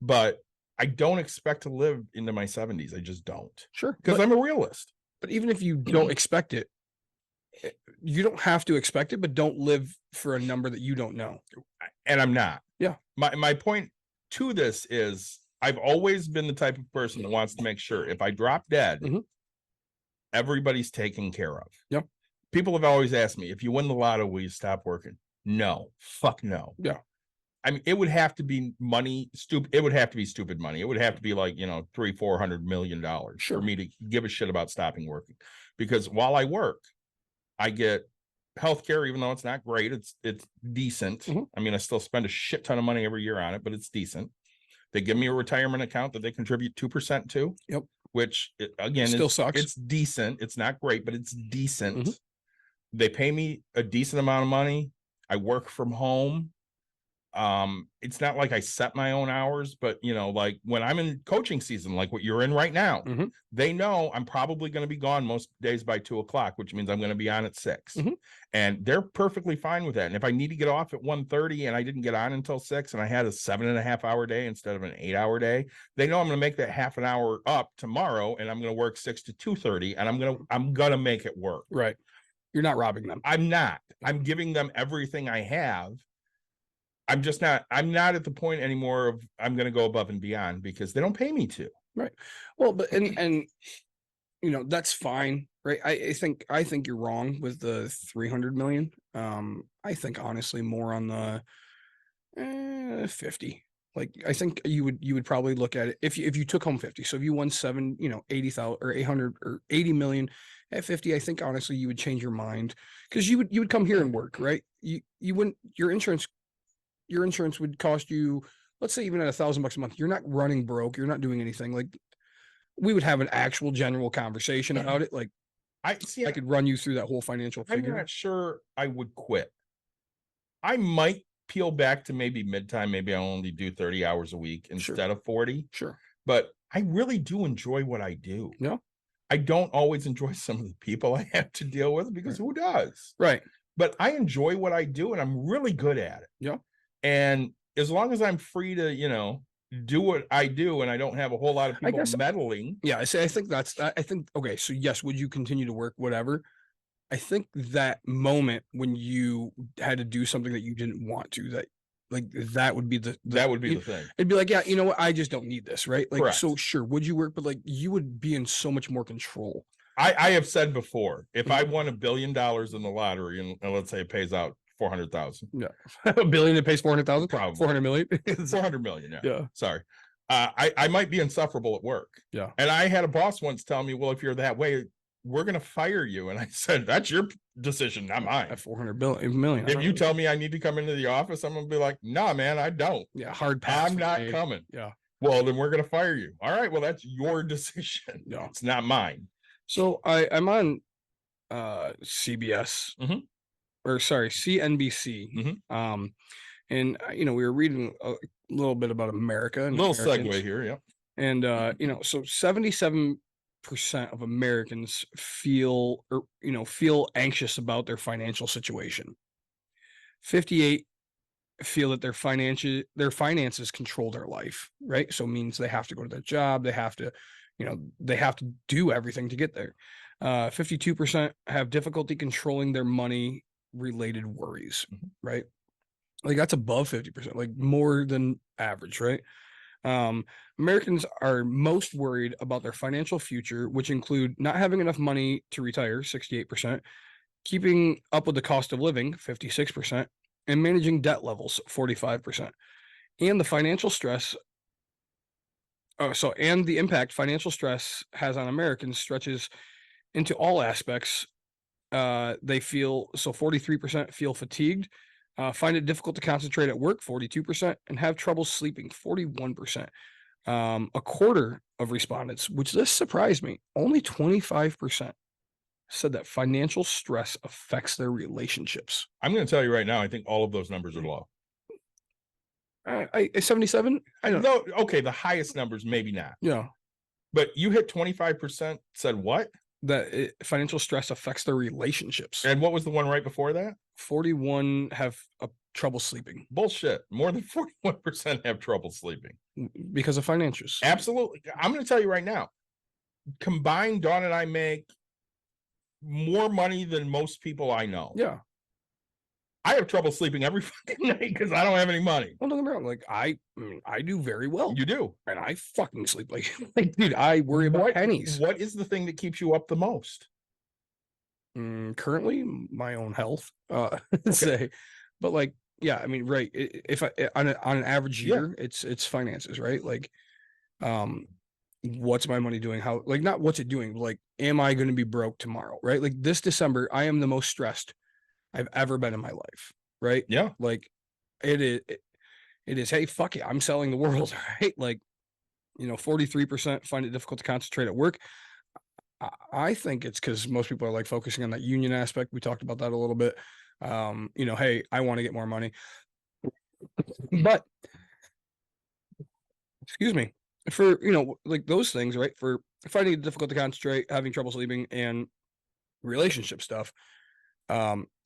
But I don't expect to live into my 70s. I just don't. Sure. Because I'm a realist. But even if you don't expect it, you don't have to expect it, but don't live for a number that you don't know. And I'm not. Yeah. My point to this is, I've always been the type of person that wants to make sure if I drop dead, everybody's taken care of. Yep. People have always asked me, if you win the lotto, will you stop working? No. Fuck no. Yeah. I mean, it would have to be money, it would have to be stupid money. It would have to be like, $300-400 million for me to give a shit about stopping working. Because while I work, I get healthcare, even though it's not great, it's decent. I mean, I still spend a shit ton of money every year on it, but it's decent. They give me a retirement account that they contribute 2% to. Yep. Which again, still sucks. It's decent. It's not great, but it's decent. They pay me a decent amount of money. I work from home. It's not like I set my own hours, but like when I'm in coaching season, like what you're in right now, Mhm. they know I'm probably going to be gone most days by 2:00, which means I'm going to be on at 6. Mhm. And they're perfectly fine with that. And if I need to get off at 1:30 and I didn't get on until 6 and I had a 7.5-hour day instead of an 8-hour day, they know I'm going to make that half an hour up tomorrow, and I'm going to work 6 to 2:30, and I'm gonna make it work. Right. You're not robbing them. I'm not. I'm giving them everything I have. I'm not at the point anymore of I'm going to go above and beyond because they don't pay me to. Right. Well, but and that's fine, right? I think you're wrong with the 300 million. I think honestly more on the 50. Like I think you would probably look at it if you took home 50. So if you won 80,000 or 800 or 80 million at 50, I think honestly you would change your mind because you would come here and work, right? You wouldn't your insurance would cost you, let's say even at $1,000 a month. You're not running broke. You're not doing anything. Like we would have an actual general conversation about it. Like I could run you through that whole financial I'm figure. not sure I would quit. I might peel back to maybe mid-time. Maybe I'll only do 30 hours a week instead of 40. Sure. But I really do enjoy what I do. Yeah. I don't always enjoy some of the people I have to deal with because who does? Right. But I enjoy what I do and I'm really good at it. Yeah. And as long as I'm free to, do what I do and I don't have a whole lot of people meddling. Yeah, I think okay, so yes, would you continue to work whatever? I think that moment when you had to do something that you didn't want to, that would be the thing. It'd be like, yeah, you know what? I just don't need this, right? Like, correct. So sure, would you work? But like, you would be in so much more control. I have said before, if I won $1 billion in the lottery and let's say it pays out 400,000. Yeah. $1 billion it pays 400,000? Probably. 400 million? 400 million. Yeah. Yeah. Sorry. I might be insufferable at work. Yeah. And I had a boss once tell me, well, if you're that way, we're going to fire you. And I said, that's your decision, not mine. At 400 million. If you tell me I need to come into the office, I'm going to be like, nah, man, I don't. Yeah. Hard pass. I'm not coming. Yeah. Well, then we're going to fire you. All right. Well, that's your decision. No. It's not mine. So I'm on CBS. Mhm. Or sorry, CNBC. Mhm. And we were reading a little bit about America. And A little Americans. segue here, yeah. And so 77% of Americans feel anxious about their financial situation. 58 feel that their finances control their life, right? So it means they have to go to their job, they have to do everything to get there. 52% have difficulty controlling their money related worries, right? Like that's above 50%, like more than average, right? Americans are most worried about their financial future, which include not having enough money to retire, 68%, keeping up with the cost of living, 56%, and managing debt levels, 45%. And the financial stress and the impact financial stress has on Americans stretches into all aspects. They feel 43% feel fatigued, find it difficult to concentrate at work, 42%, and have trouble sleeping, 41%. A quarter of respondents, which this surprised me, only 25% said that financial stress affects their relationships. I'm going to tell you right now, I think all of those numbers are low. 77? I don't know. Okay, the highest numbers, maybe not. Yeah. But you hit 25%, said what? That financial stress affects their relationships. And what was the one right before that? 41 have trouble sleeping. Bullshit. More than 41% have trouble sleeping. Because of financials. Absolutely. I'm going to tell you right now, combined, Dawn and I make more money than most people I know. Yeah. I have trouble sleeping every fucking night because I don't have any money. Well, don't get me wrong. Like I do very well. You do, and I fucking sleep like dude. I worry about pennies. What is the thing that keeps you up the most? Currently, my own health. Say, but like, yeah. I mean, right. If I on an average year, it's finances, right? Like, what's my money doing? How like not what's it doing? Like, am I going to be broke tomorrow? Right? Like this December, I am the most stressed I've ever been in my life, right? Yeah. Like it is, hey, fuck it, I'm selling the world, right? Like, 43% find it difficult to concentrate at work. I think it's because most people are like focusing on that union aspect. We talked about that a little bit. Hey, I want to get more money. But excuse me, for like those things, right? For finding it difficult to concentrate, having trouble sleeping, and relationship stuff.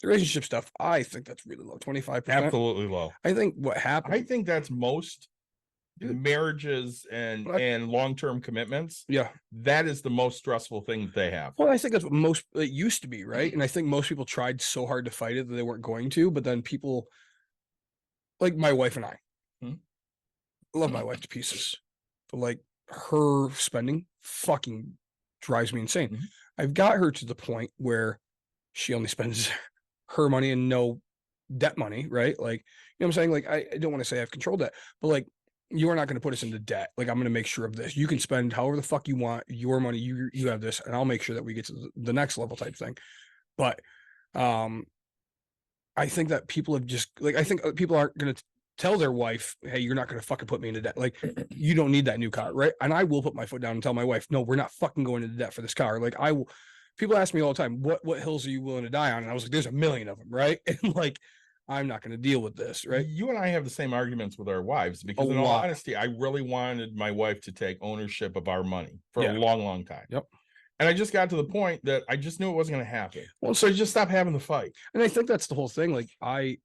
Relationship stuff, I think that's really low, 25%. Absolutely low. I think what happened. I think that's most Dude. marriages and long-term commitments. Yeah. That is the most stressful thing that they have. Well, I think that's what most it used to be, right? And I think most people tried so hard to fight it that they weren't going to, but then people like my wife and I love my wife to pieces, but like her spending fucking drives me insane. I've got her to the point where she only spends her money and no debt money, right? Like, you know what I'm saying? Like, I don't want to say I've controlled that, but like, you are not going to put us into debt. Like, I'm going to make sure of this. You can spend however the fuck you want, your money, you have this, and I'll make sure that we get to the next level type thing. But I think that people have just like, I think people aren't going to tell their wife, hey, you're not going to fucking put me into debt. Like, you don't need that new car, right? And I will put my foot down and tell my wife, no, we're not fucking going into debt for this car. Like, I will. People ask me all the time, what hills are you willing to die on? And I was like, there's a million of them, right? And like, I'm not going to deal with this, right? You and I have the same arguments with our wives because, in all honesty, I really wanted my wife to take ownership of our money for a long, long time. Yep. And I just got to the point that I just knew it wasn't going to happen. Well, so I just stopped having the fight. And I think that's the whole thing. Like, you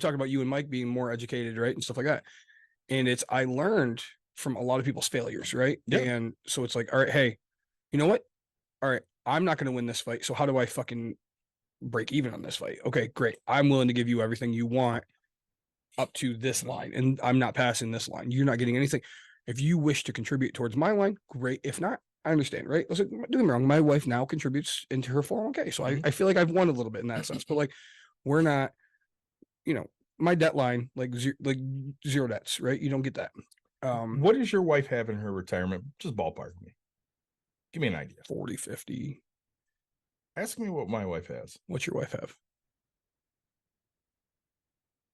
talk about you and Mike being more educated, right? And stuff like that. And I learned from a lot of people's failures, right? Yep. And so it's like, all right, hey, you know what? All right, I'm not going to win this fight. So how do I fucking break even on this fight? Okay, great. I'm willing to give you everything you want up to this line, and I'm not passing this line. You're not getting anything. If you wish to contribute towards my line, great. If not, I understand, right? I was like, don't get me wrong. My wife now contributes into her 401k. So I feel like I've won a little bit in that sense, but like, we're not, my debt line, like zero debts, right? You don't get that. What does your wife have in her retirement? Just ballpark me. Give me an idea. 40, 50. Ask me what my wife has. What's your wife have?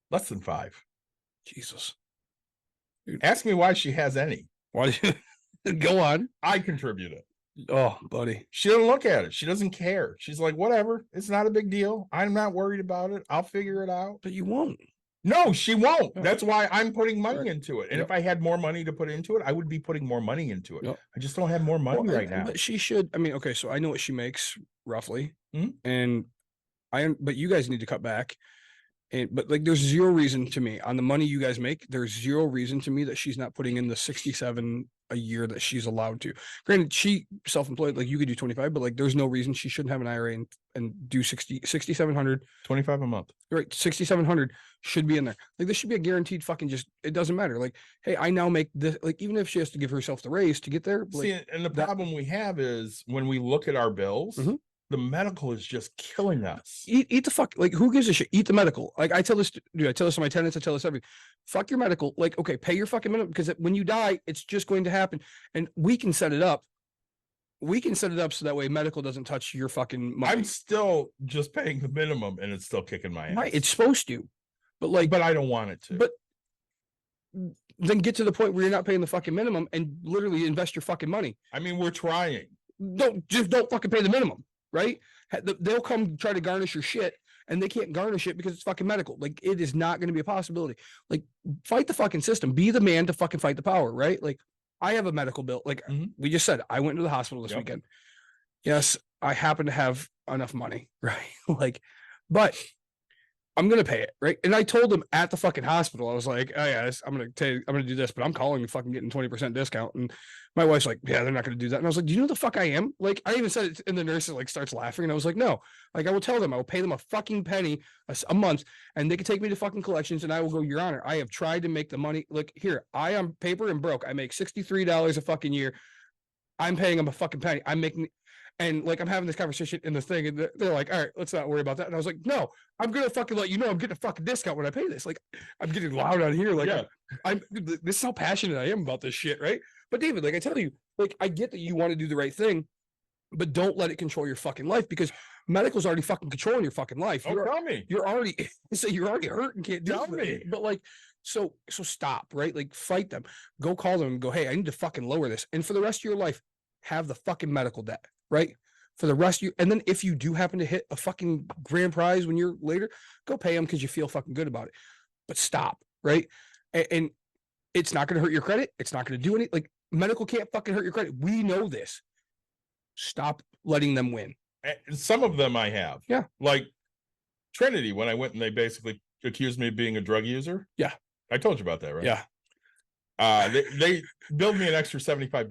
Less than 5. Jesus. Dude. Ask me why she has any. Why do you go on? I contribute it. Oh, buddy. She doesn't look at it. She doesn't care. She's like, whatever. It's not a big deal. I'm not worried about it. I'll figure it out. But you won't. No, she won't. That's why I'm putting money into it. And if I had more money to put into it, I would be putting more money into it. I just don't have more money right now. But she should. I mean, okay, so I know what she makes roughly. And but you guys need to cut back. But like, there's zero reason to me on the money you guys make. There's zero reason to me that she's not putting in the 67 a year that she's allowed to. Granted, she self-employed, like you could do 25, but like, there's no reason she shouldn't have an IRA and do 6,700, 25 a month. Right. 6,700 should be in there. Like, this should be a guaranteed fucking it doesn't matter. Like, hey, I now make this, like, even if she has to give herself the raise to get there. See, like, and the problem we have is when we look at our bills, the medical is just killing us. Eat the fuck, like, who gives a shit? Eat the medical. Like, I tell this to my tenants, I tell this everything. Fuck your medical. Like, okay, pay your fucking minimum, because when you die, it's just going to happen. And we can set it up. We can set it up so that way medical doesn't touch your fucking money. I'm still just paying the minimum and it's still kicking my ass. Right, it's supposed to. But I don't want it to. But then get to the point where you're not paying the fucking minimum and literally invest your fucking money. I mean, we're trying. Don't fucking pay the minimum. Right? They'll come try to garnish your shit, and they can't garnish it because it's fucking medical. Like, it is not going to be a possibility. Like, fight the fucking system. Be the man to fucking fight the power, right? Like, I have a medical bill. Like we just said, I went to the hospital this weekend. Yes, I happen to have enough money, right? Like, but I'm going to pay it, right? And I told them at the fucking hospital, I was like, oh yeah, I'm going to do this, but I'm calling and fucking getting 20% discount. And my wife's like, yeah, they're not going to do that. And I was like, do you know the fuck I am? Like, I even said it, and the nurse like starts laughing. And I was like, no, like, I will tell them, I will pay them a fucking penny a month, and they can take me to fucking collections, and I will go, Your Honor, I have tried to make the money. Like, here, I am paper and broke. I make $63 a fucking year. I'm paying them a fucking penny. I'm making, and like, I'm having this conversation in the thing, and they're like, all right, let's not worry about that. And I was like, no, I'm going to fucking let you know I'm getting a fucking discount when I pay this. Like, I'm getting loud on here. Like, this is how passionate I am about this shit, right? But David, like, I tell you, like, I get that you want to do the right thing, but don't let it control your fucking life, because medical's already fucking controlling your fucking life. You're already hurt and can't do anything. But like, so stop, right? Like, fight them. Go call them and go, hey, I need to fucking lower this. And for the rest of your life, have the fucking medical debt, right? for the rest of you. And then if you do happen to hit a fucking grand prize when you're later, go pay them because you feel fucking good about it. But stop, right? And it's not going to hurt your credit. It's not going to do anything. Like medical can't fucking hurt your credit. We know this. Stop letting them win. And some of them I have. Yeah. Like Trinity, when I went and they basically accused me of being a drug user. Yeah. I told you about that, right? Yeah. They billed me an extra $75.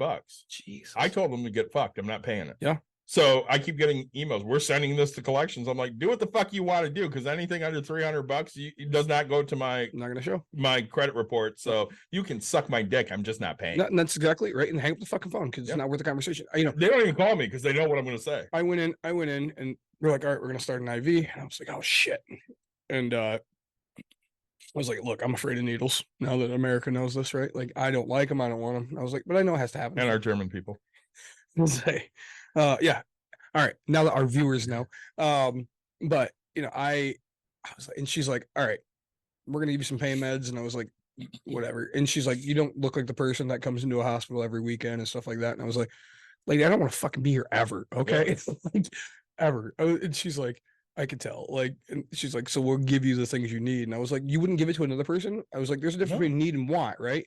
Jeez. I told them to get fucked. I'm not paying it. Yeah. So I keep getting emails. We're sending this to collections. I'm like, do what the fuck you want to do, because anything under $300, it does not go to I'm not going to show my credit report. So you can suck my dick. I'm just not paying. And that's exactly right. And hang up the fucking phone because it's not worth the conversation. They don't even call me because they know what I'm going to say. I went in and we're like, all right, we're going to start an IV. And I was like, oh shit. And I was like, look, I'm afraid of needles now that America knows this, right? Like, I don't like them. I don't want them. I was like, but I know it has to happen. And our German people. We'll say, yeah. All right. Now that our viewers know. But I was like, and she's like, all right, we're going to give you some pain meds. And I was like, whatever. And she's like, you don't look like the person that comes into a hospital every weekend and stuff like that. And I was like, lady, I don't want to fucking be here ever. Okay. It's like ever. And she's like, I could tell. Like, and she's like, so we'll give you the things you need. And I was like, you wouldn't give it to another person? I was like, there's a difference between need and want, right?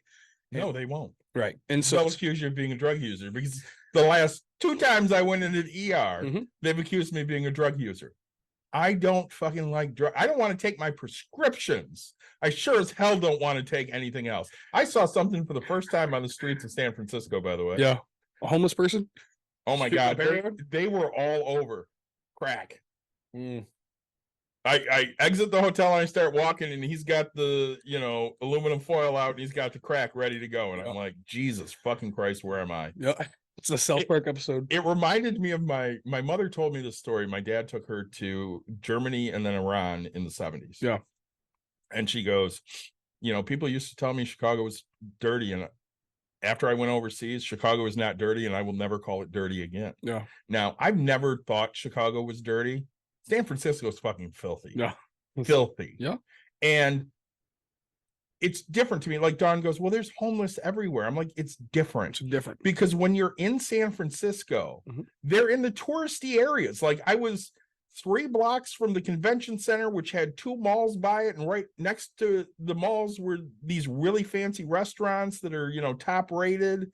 No, they won't. Right. And so they'll accuse you of being a drug user, because the last 2 times I went into the ER, they've accused me of being a drug user. I don't fucking like drug. I don't want to take my prescriptions. I sure as hell don't want to take anything else. I saw something for the first time on the streets of San Francisco, by the way. Yeah. A homeless person? Oh my God. They were all over crack. I exit the hotel and I start walking, and he's got the, aluminum foil out, and he's got the crack ready to go. And I'm like, Jesus fucking Christ, where am I? Yeah. It's a South Park episode. It reminded me of my mother told me this story. My dad took her to Germany and then Iran in the 70s. Yeah. And she goes, people used to tell me Chicago was dirty. And after I went overseas, Chicago is not dirty, and I will never call it dirty again. Yeah. Now, I've never thought Chicago was dirty. San Francisco is fucking filthy. Yeah. Filthy. Yeah. And it's different to me. Like Don goes, well, there's homeless everywhere. I'm like, it's different. It's different. Because when you're in San Francisco, they're in the touristy areas. Like I was 3 blocks from the convention center, which had 2 malls by it. And right next to the malls were these really fancy restaurants that are, top rated.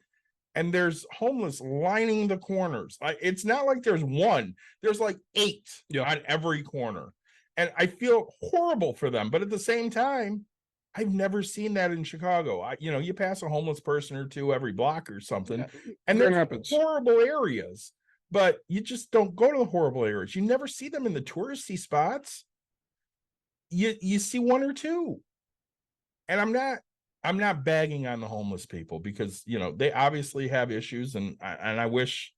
And there's homeless lining the corners. It's not like there's one. There's like 8 on every corner. And I feel horrible for them. But at the same time, I've never seen that in Chicago. You pass a homeless person or 2 every block or something. And they're horrible areas. But you just don't go to the horrible areas. You never see them in the touristy spots. You see 1 or 2. And I'm not bagging on the homeless people, because they obviously have issues, and I wish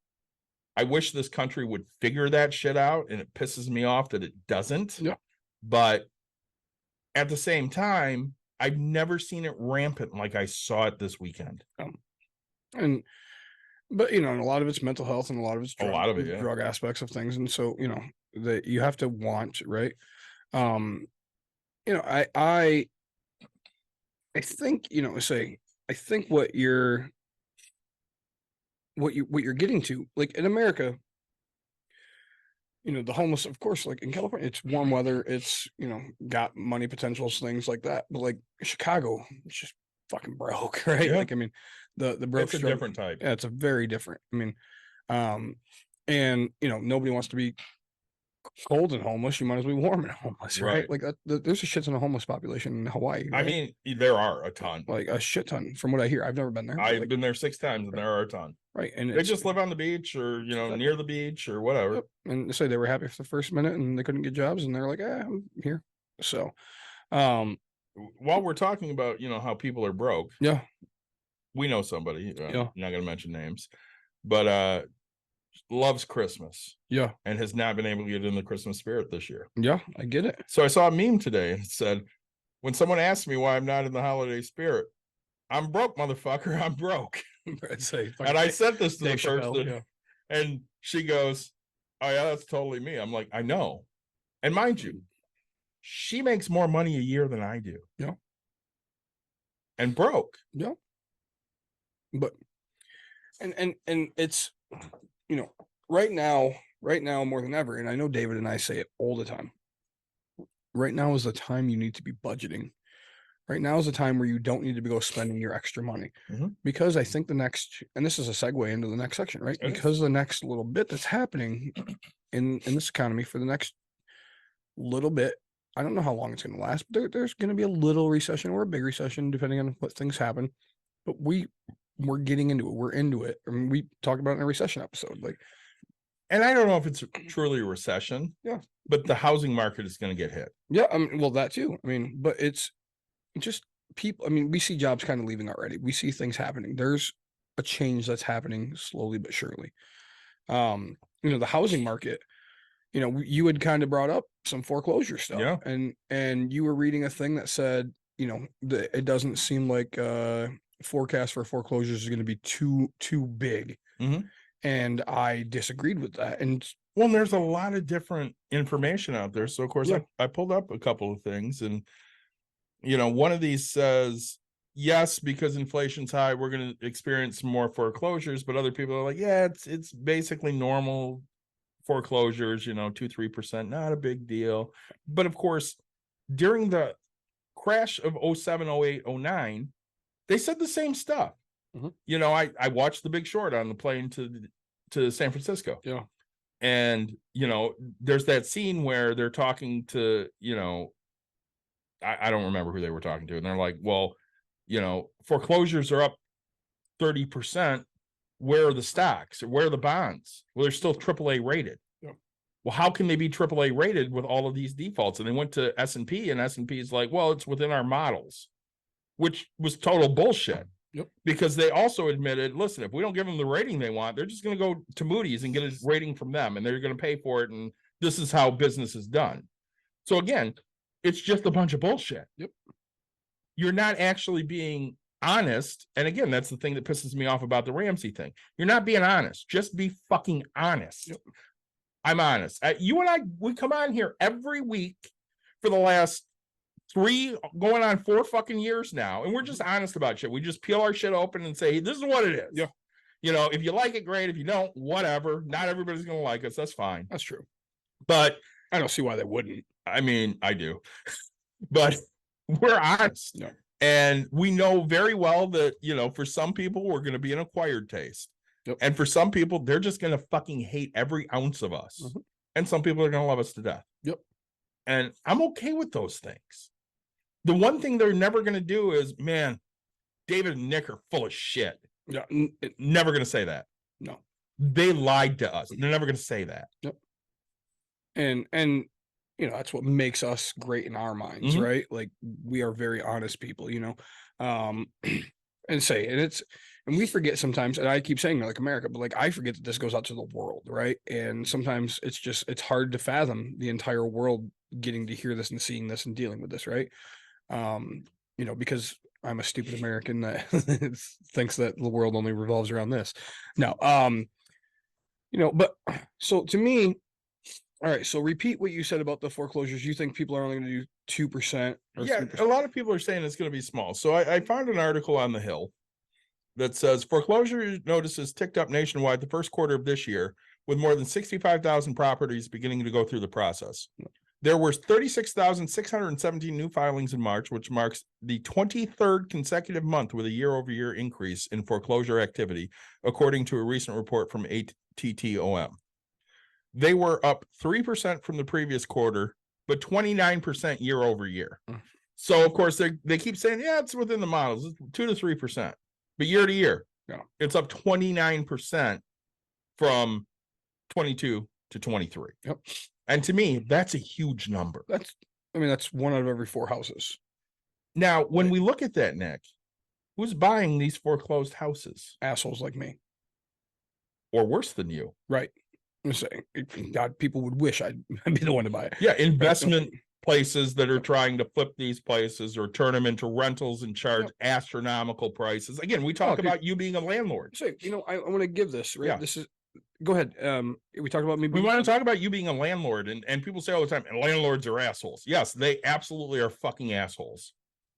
this country would figure that shit out, and it pisses me off that it doesn't. Yeah. But at the same time, I've never seen it rampant like I saw it this weekend. But a lot of it's mental health, and a lot of it's drug aspects of things, and so that you have to want, right? I think I think what you're getting to, like in America, the homeless, of course, like in California, it's warm weather, it's got money potentials, things like that. But like Chicago, it's just fucking broke, right? Yeah. Like the broke. It's a different type. Yeah, it's a very different. And nobody wants to be cold and homeless. You might as well be warm and homeless, right? Like there's a shit ton of homeless population in Hawaii. Right? I mean, there are a ton, like a shit ton, from what I hear. I've never been there. I've been there 6 times, and there are a ton. Right, and they just live on the beach, or near the beach, or whatever. Yep. And they say they were happy for the first minute, and they couldn't get jobs, and they're like, I'm here. So, while we're talking about how people are broke, we know somebody. Not going to mention names, but loves Christmas. Yeah. And has not been able to get in the Christmas spirit this year. Yeah, I get it. So I saw a meme today, and it said, when someone asks me why I'm not in the holiday spirit, I'm broke, motherfucker. I'm broke. And I sent this to the person, and she goes, oh yeah, that's totally me. I'm like, I know. And mind you, she makes more money a year than I do. Yeah. And broke. Yeah. But and it's right now, right now more than ever, and I know David and I say it all the time. Right now is the time you need to be budgeting. Right now is the time where you don't need to be go spending your extra money. Because I think the next, and this is a segue into the next section, right? Because the next little bit that's happening in this economy for the next little bit, I don't know how long it's going to last, but there's going to be a little recession or a big recession depending on what things happen. But we're getting into it. We're into it. I mean, we talked about it in a recession episode, like, and I don't know if it's truly a recession. Yeah, but the housing market is going to get hit. Yeah, I mean, well, that too. I mean, but it's just people. I mean, we see jobs kind of leaving already. We see things happening. There's a change that's happening slowly but surely. The housing market. You had kind of brought up some foreclosure stuff, yeah, and you were reading a thing that said, that it doesn't seem like forecast for foreclosures is going to be too big, and I disagreed with that. And well, there's a lot of different information out there, so of course I pulled up a couple of things, and one of these says yes, because inflation's high, we're going to experience more foreclosures, but other people are like, yeah, it's basically normal foreclosures, 2-3%, not a big deal. But of course, during the crash of 07, 08, 09, they said the same stuff. I watched The Big Short on the plane to San Francisco. Yeah. And, there's that scene where they're talking to, I don't remember who they were talking to. And they're like, well, foreclosures are up 30%. Where are the stocks or where are the bonds? Well, they're still AAA rated. Yeah. Well, how can they be AAA rated with all of these defaults? And they went to S&P, and S&P is like, well, it's within our models, which was total bullshit. Yep. Because they also admitted, listen, if we don't give them the rating they want, they're just going to go to Moody's and get a rating from them, and they're going to pay for it. And this is how business is done. So again, it's just a bunch of bullshit. Yep. You're not actually being honest. And again, that's the thing that pisses me off about the Ramsey thing. You're not being honest. Just be fucking honest. Yep. I'm honest. You and I, we come on here every week for the last 3 going on 4 fucking years now, and we're just honest about shit. We just peel our shit open and say, hey, this is what it is. Yeah. If you like it, great. If you don't, whatever. Not everybody's gonna like us. That's fine. That's true. But I don't see why they wouldn't. I mean, I do. But we're honest. Yeah. And we know very well that, for some people, we're going to be an acquired taste. Yep. And for some people, they're just going to fucking hate every ounce of us. And some people are going to love us to death. Yep. And I'm okay with those things. The one thing they're never going to do is, man, David and Nick are full of shit. Yeah. Never going to say that. No. They lied to us. They're never going to say that. Yep. And that's what makes us great in our minds, right? Like, we are very honest people, and we forget sometimes, and I keep saying like America, but like I forget that this goes out to the world, right? And sometimes it's hard to fathom the entire world getting to hear this and seeing this and dealing with this, right? Because I'm a stupid American that thinks that the world only revolves around this. No, but so to me, all right, so repeat what you said about the foreclosures. You think people are only going to do 2%? Yeah, 3%? A lot of people are saying it's going to be small. So I found an article on The Hill that says foreclosure notices ticked up nationwide the first quarter of this year, with more than 65,000 properties beginning to go through the process. There were 36,617 new filings in March, which marks the 23rd consecutive month with a year-over-year increase in foreclosure activity, according to a recent report from ATTOM. They were up 3% from the previous quarter, but 29% year over year. So, of course, they keep saying, yeah, it's within the models, it's 2 to 3%. But year to year, it's up 29% from 22 to 23. Yep. And to me, that's a huge number. That's 1 out of every 4 houses. Now, when we look at that, Nick, who's buying these foreclosed houses? Assholes like me. Or worse than you. Right. I'm saying, God, people would wish I'd be the one to buy it. Yeah, investment places that are trying to flip these places or turn them into rentals and charge astronomical prices. Again, we talk about you being a landlord. So, I want to give this, right? Yeah. This is, go ahead. We talked about me. We want to talk about you being a landlord, and people say all the time, and landlords are assholes. Yes, they absolutely are fucking assholes.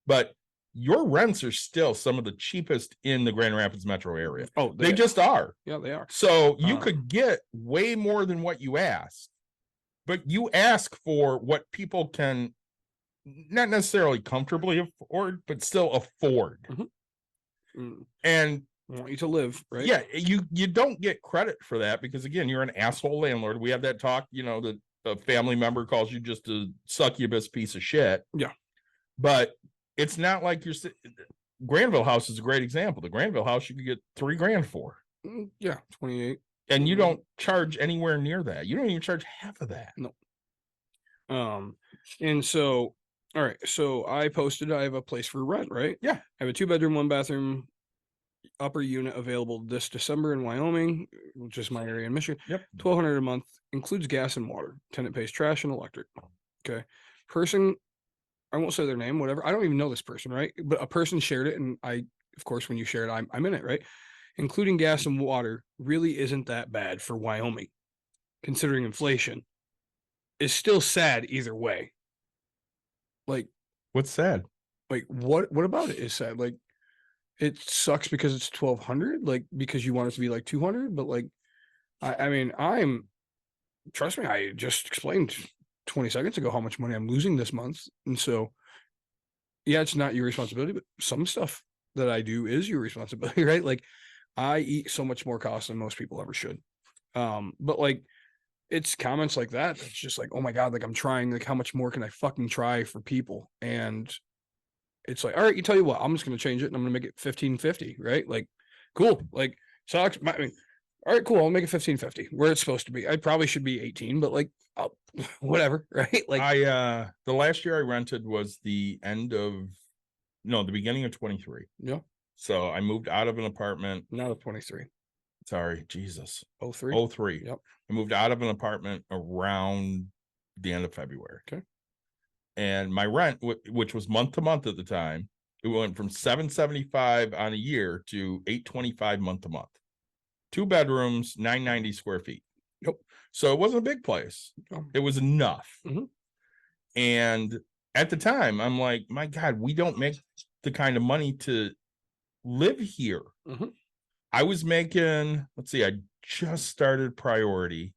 But your rents are still some of the cheapest in the Grand Rapids metro area. Oh, They just are. Yeah, they are. So you could get way more than what you asked, but you ask for what people can not necessarily comfortably afford, but still afford. And I want you to live, right? yeah, you don't get credit for that because again, you're an asshole landlord. We have that talk, that a family member calls you just a succubus piece of shit. Yeah. But it's not like Granville House is a great example. The Granville House you could get $3,000 for. Yeah, 28. And you don't charge anywhere near that. You don't even charge half of that. No. And so, all right. So I posted, I have a place for rent, right? Yeah. I have a 2-bedroom, 1-bathroom upper unit available this December in Wyoming, which is my area in Michigan. Yep. $1,200 a month, includes gas and water. Tenant pays trash and electric. Okay. Person, I won't say their name, whatever. I don't even know this person, right? But a person shared it, and of course, when you share it, I'm in it, right? Including gas and water really isn't that bad for Wyoming, considering inflation. Is still sad either way. Like, what's sad? Like, what about it is sad? Like, it sucks because it's 1,200, like because you want it to be like 200, but like, I mean, trust me, I just explained 20 seconds ago how much money I'm losing this month, and so, yeah, it's not your responsibility, but some stuff that I do is your responsibility, right? Like, I eat so much more cost than most people ever should, but like, it's comments like that that's just like, oh my god, like I'm trying, like how much more can I fucking try for people? And it's like, all right, you tell you what, I'm just gonna change it and I'm gonna make it 1550, right? Like, cool, like sucks. I mean, all right, cool, I'll make it 1550 where it's supposed to be. I probably should be 18, but like, whatever, right? Like, the last year I rented was the beginning of 23. Yeah. So I moved out of an apartment. Not of 23. Sorry, Jesus. 03. 03. Yep. I moved out of an apartment around the end of February. Okay. And my rent, which was month to month at the time, it went from $775 on a year to $825 month to month. 2 bedrooms, 990 square feet. Yep. So it wasn't a big place. Oh. It was enough. Mhm. And at the time, I'm like, my God, we don't make the kind of money to live here. Mhm. I was making, I just started Priority.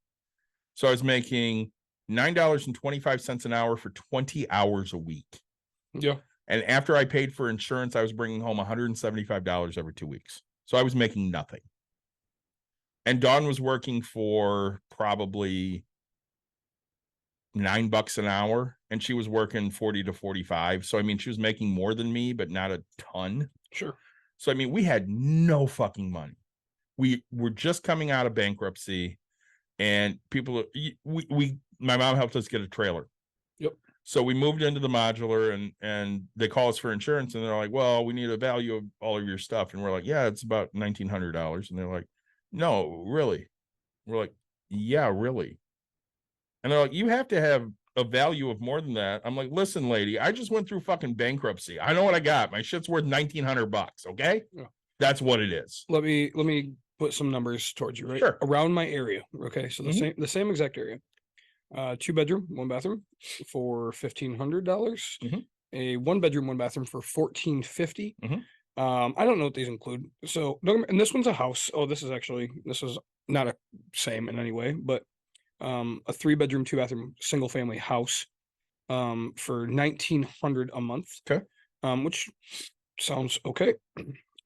So I was making $9.25 an hour for 20 hours a week. Yeah. And after I paid for insurance, I was bringing home $175 every 2 weeks. So I was making nothing. And Dawn was working for probably $9 an hour, and she was working 40 to 45. So, I mean, she was making more than me, but not a ton. Sure. So, I mean, we had no fucking money. We were just coming out of bankruptcy, and my mom helped us get a trailer. Yep. So we moved into the modular, and they call us for insurance, and they're like, well, we need a value of all of your stuff. And we're like, yeah, it's about $1,900. And they're like, no, really? We're like, yeah, really. And they're like, you have to have a value of more than that. I'm like, listen, lady, I just went through fucking bankruptcy. I know what I got. My shit's worth $1,900. Okay. Yeah. That's what it is. Let me put some numbers towards you, right? Sure. Around my area. Okay. So the same exact area. 2-bedroom, 1-bathroom for $1,500. Mhm. A 1-bedroom, 1-bathroom for $1,450. Mhm. I don't know what these include. So, and this one's a house. Oh, this is not a same in any way, but a 3-bedroom, 2-bathroom, single family house for $1,900 a month. Okay. Which sounds okay.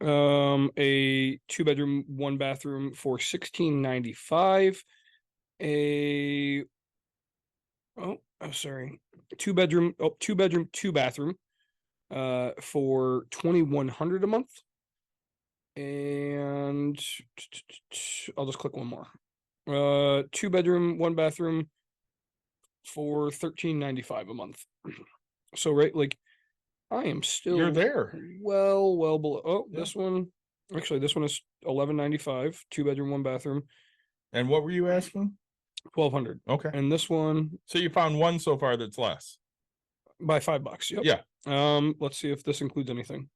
A 2-bedroom, 1-bathroom for $1,695. A 2-bedroom, 2-bathroom for $2,100 a month. And I'll just click one more. 2-bedroom, 1-bathroom for $1,395 a month. So, right, like, I am still You're there. well below. Oh, Yeah. this one is $1,195, 2-bedroom, 1-bathroom, And what were you asking? $1,200. Okay. And this one So you found one so far that's less. by $5. Yep. Yeah. Let's see if this includes anything.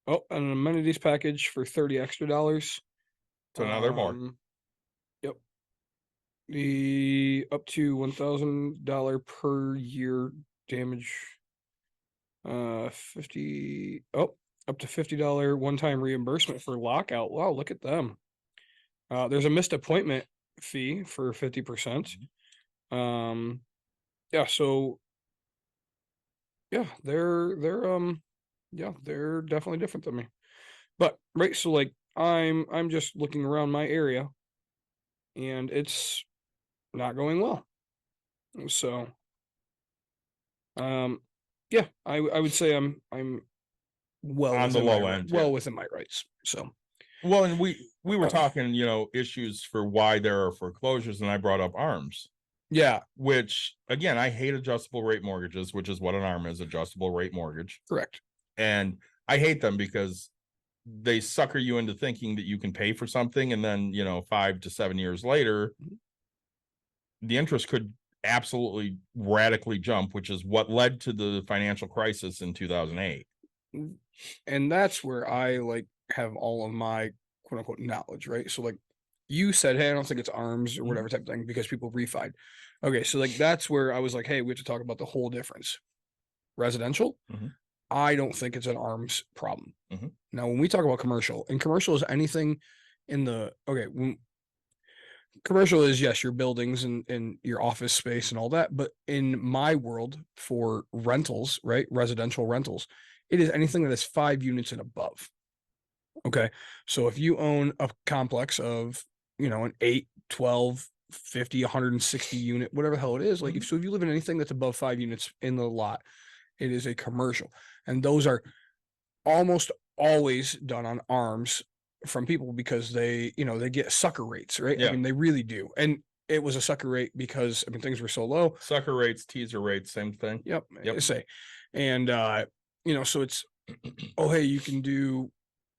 Oh, an amenities package for $30 extra. So now they're more. Yep. The up to $1,000 per year damage. 50, up to $50 one-time reimbursement for lockout. Wow, look at them. There's a missed appointment fee for 50%. Yeah, so yeah, they're definitely different than me. But right, so like I'm just looking around my area and it's not going well. So yeah, I would say I'm well On the within my low right, end, well yeah. within my rights. So Well, and we were talking, issues for why there are foreclosures, and I brought up ARMs, yeah, which again, I hate adjustable rate mortgages, which is what an ARM is, adjustable rate mortgage. correct. And I hate them because they sucker you into thinking that you can pay for something, and then 5 to 7 years later, the interest could absolutely radically jump, which is what led to the financial crisis in 2008. And that's where I like have all of my quote unquote knowledge, right? So like you said, hey, I don't think it's ARMs or whatever type of thing because people refied. Okay, so like that's where I was like, hey, we have to talk about the whole difference. Residential, I don't think it's an ARMs problem. Now, when we talk about commercial, and commercial is anything in the commercial is yes, your buildings and your office space and all that. But in my world for rentals, right? Residential rentals, it is anything that is 5 units and above. Okay. So if you own a complex of, an 8, 12, 50, 160 unit, whatever the hell it is, like if you live in anything that's above 5 units in the lot, it is a commercial. And those are almost always done on ARMs from people because they get sucker rates, right? Yeah. I mean, they really do. And it was a sucker rate because things were so low. Sucker rates, teaser rates, same thing. Yep. Say, and so it's, oh, hey, you can do,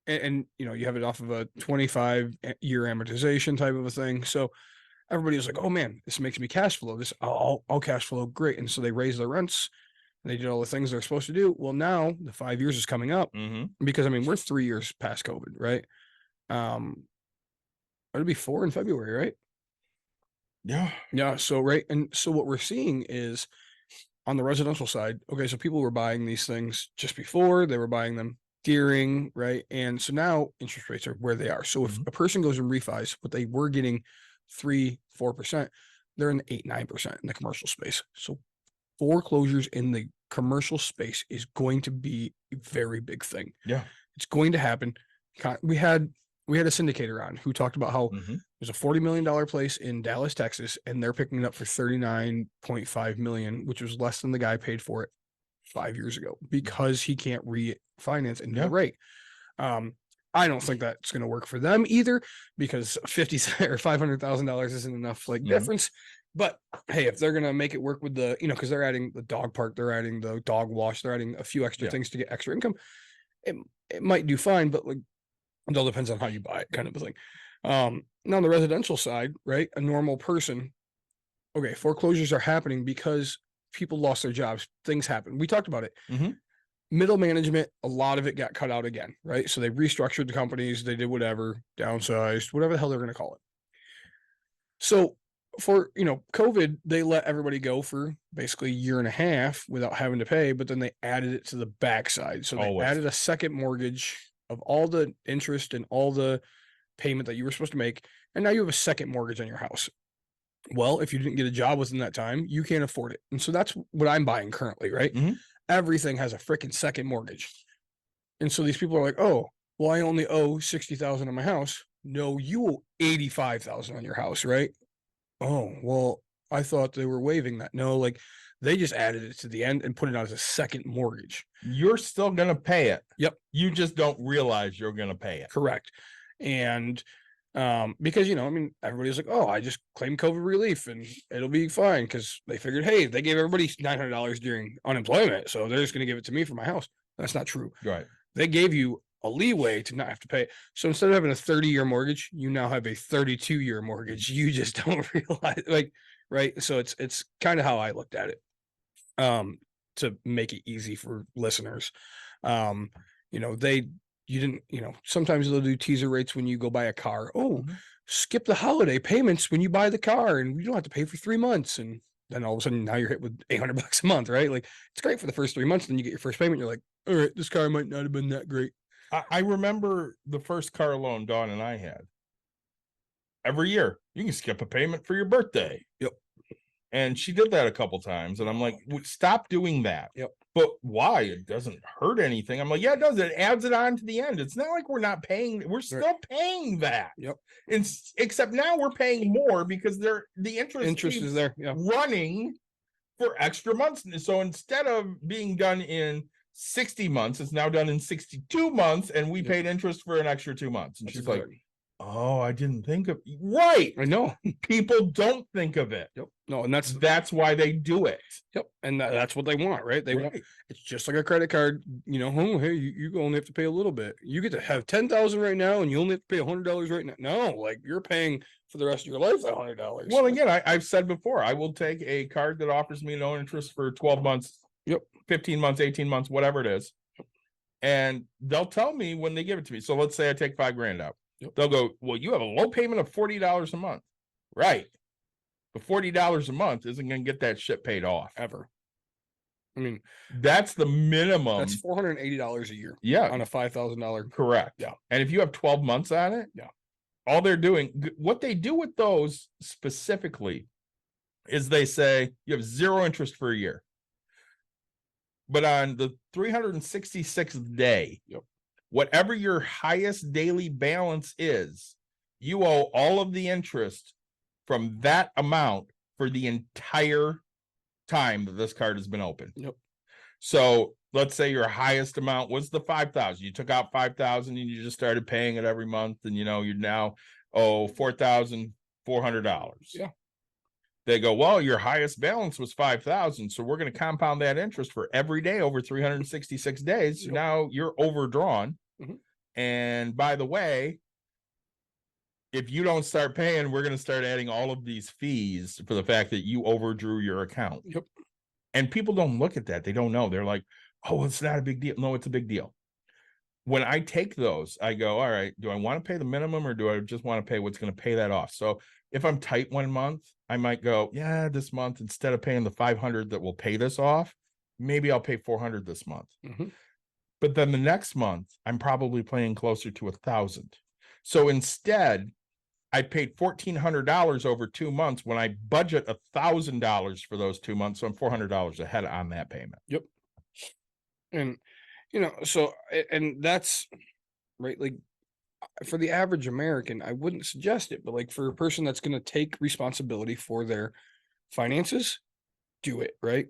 and you have it off of a 25-year amortization type of a thing. So everybody was like, oh man, this makes me cash flow. This I'll cash flow great. And so they raised their rents. They did all the things they're supposed to do. Well, now the 5 years is coming up because we're 3 years past COVID, right? It'll be 4 in February, right? Yeah. So right, and so what we're seeing is on the residential side. Okay, so people were buying these things just before, they were buying them during, right? And so now interest rates are where they are. So if a person goes and refis, what they were getting 3-4%, they're in the 8-9% in the commercial space. So foreclosures in the commercial space is going to be a very big thing. Yeah, it's going to happen. We had a syndicator on who talked about how there's a $40 million place in Dallas, Texas, and they're picking it up for $39.5 million, which was less than the guy paid for it 5 years ago because he can't refinance into the rate. I don't think that's going to work for them either because $50,000 or $500,000 isn't enough difference. But hey, if they're going to make it work with the, because they're adding the dog park, they're adding the dog wash, they're adding a few extra things to get extra income, it might do fine, but it all depends on how you buy it, kind of a thing. Now on the residential side, right, a normal person, okay, foreclosures are happening because people lost their jobs. Things happen. We talked about it. Middle management, a lot of it got cut out again, right? So they restructured the companies, they did whatever, downsized, whatever the hell they're going to call it. So for, COVID, they let everybody go for basically a year and a half without having to pay, but then they added it to the backside. So they added a second mortgage of all the interest and all the payment that you were supposed to make. And now you have a second mortgage on your house. Well, if you didn't get a job within that time, you can't afford it. And so that's what I'm buying currently, right? Everything has a freaking second mortgage. And so these people are like, oh, well, I only owe $60,000 on my house. No, you owe $85,000 on your house, right? Oh, well, I thought they were waiving that. No, they just added it to the end and put it out as a second mortgage. You're still going to pay it. Yep. You just don't realize you're going to pay it. Correct. And because, everybody's like, oh, I just claimed COVID relief and it'll be fine because they figured, hey, they gave everybody $900 during unemployment, so they're just going to give it to me for my house. That's not true. Right. They gave you a leeway to not have to pay. So instead of having a 30-year mortgage, you now have a 32-year mortgage. You just don't realize, right? So it's kind of how I looked at it. To make it easy for listeners. You didn't, sometimes they'll do teaser rates when you go buy a car. Oh, skip the holiday payments when you buy the car and you don't have to pay for 3 months. And then all of a sudden now you're hit with $800 a month, right? Like it's great for the first 3 months. Then you get your first payment. You're like, all right, this car might not have been that great. I remember the first car loan Dawn and I had. Every year, you can skip a payment for your birthday. Yep. And she did that a couple times. And I'm like, stop doing that. Yep. But why? It doesn't hurt anything. I'm like, yeah, it does. It adds it on to the end. It's not like we're not paying. We're still paying that. Yep. Except now we're paying more because the interest is keeps there. Yeah. running for extra months. So instead of being done in 60 months, it's now done in 62 months, and we paid interest for an extra 2 months. And That's she's exactly. like, oh, I didn't think of right. I know. People don't think of it. Yep. No, and That's why they do it. Yep. And that's what they want, right? They want Right. it's just like a credit card, you know, oh, hey, you only have to pay a little bit. You get to have 10,000 right now and you only have to pay $100 right now. No, like you're paying for the rest of your life $100. Well, again, I've said before, I will take a card that offers me no interest for 12 months, Yep. 15 months, 18 months, whatever it is. And they'll tell me when they give it to me. So let's say I take $5,000 out. Yep. They'll go, well, you have a low payment of $40 a month. Right. But $40 a month isn't going to get that shit paid off. Ever. I mean, that's the minimum. That's $480 a year. Yeah. On a $5,000. Correct. Yeah. And if you have 12 months on it, yeah, all they're doing, what they do with those specifically is they say you have zero interest for a year. But on the 366th day, yep, whatever your highest daily balance is, you owe all of the interest from that amount for the entire time that this card has been open. Yep. So let's say your highest amount was the 5,000. You took out 5,000 and you just started paying it every month, and you now owe $4,400. Yeah. They go, well, your highest balance was 5,000, so we're going to compound that interest for every day over 366 days. So now you're overdrawn. Mm-hmm. And by the way, if you don't start paying, we're going to start adding all of these fees for the fact that you overdrew your account. Yep. And people don't look at that. They don't know. They're like, oh, it's not a big deal. No, it's a big deal. When I take those, I go, all right, do I want to pay the minimum or do I just want to pay what's going to pay that off? So if I'm tight 1 month, I might go, yeah, this month, instead of paying the 500 that will pay this off, maybe I'll pay 400 this month. Mm-hmm. But then the next month, I'm probably paying closer to 1,000. So instead, I paid $1,400 over 2 months when I budget $1,000 for those 2 months. So I'm $400 ahead on that payment. Yep. And, so, and that's right. Like for the average American, I wouldn't suggest it, but like for a person that's going to take responsibility for their finances, do it, right?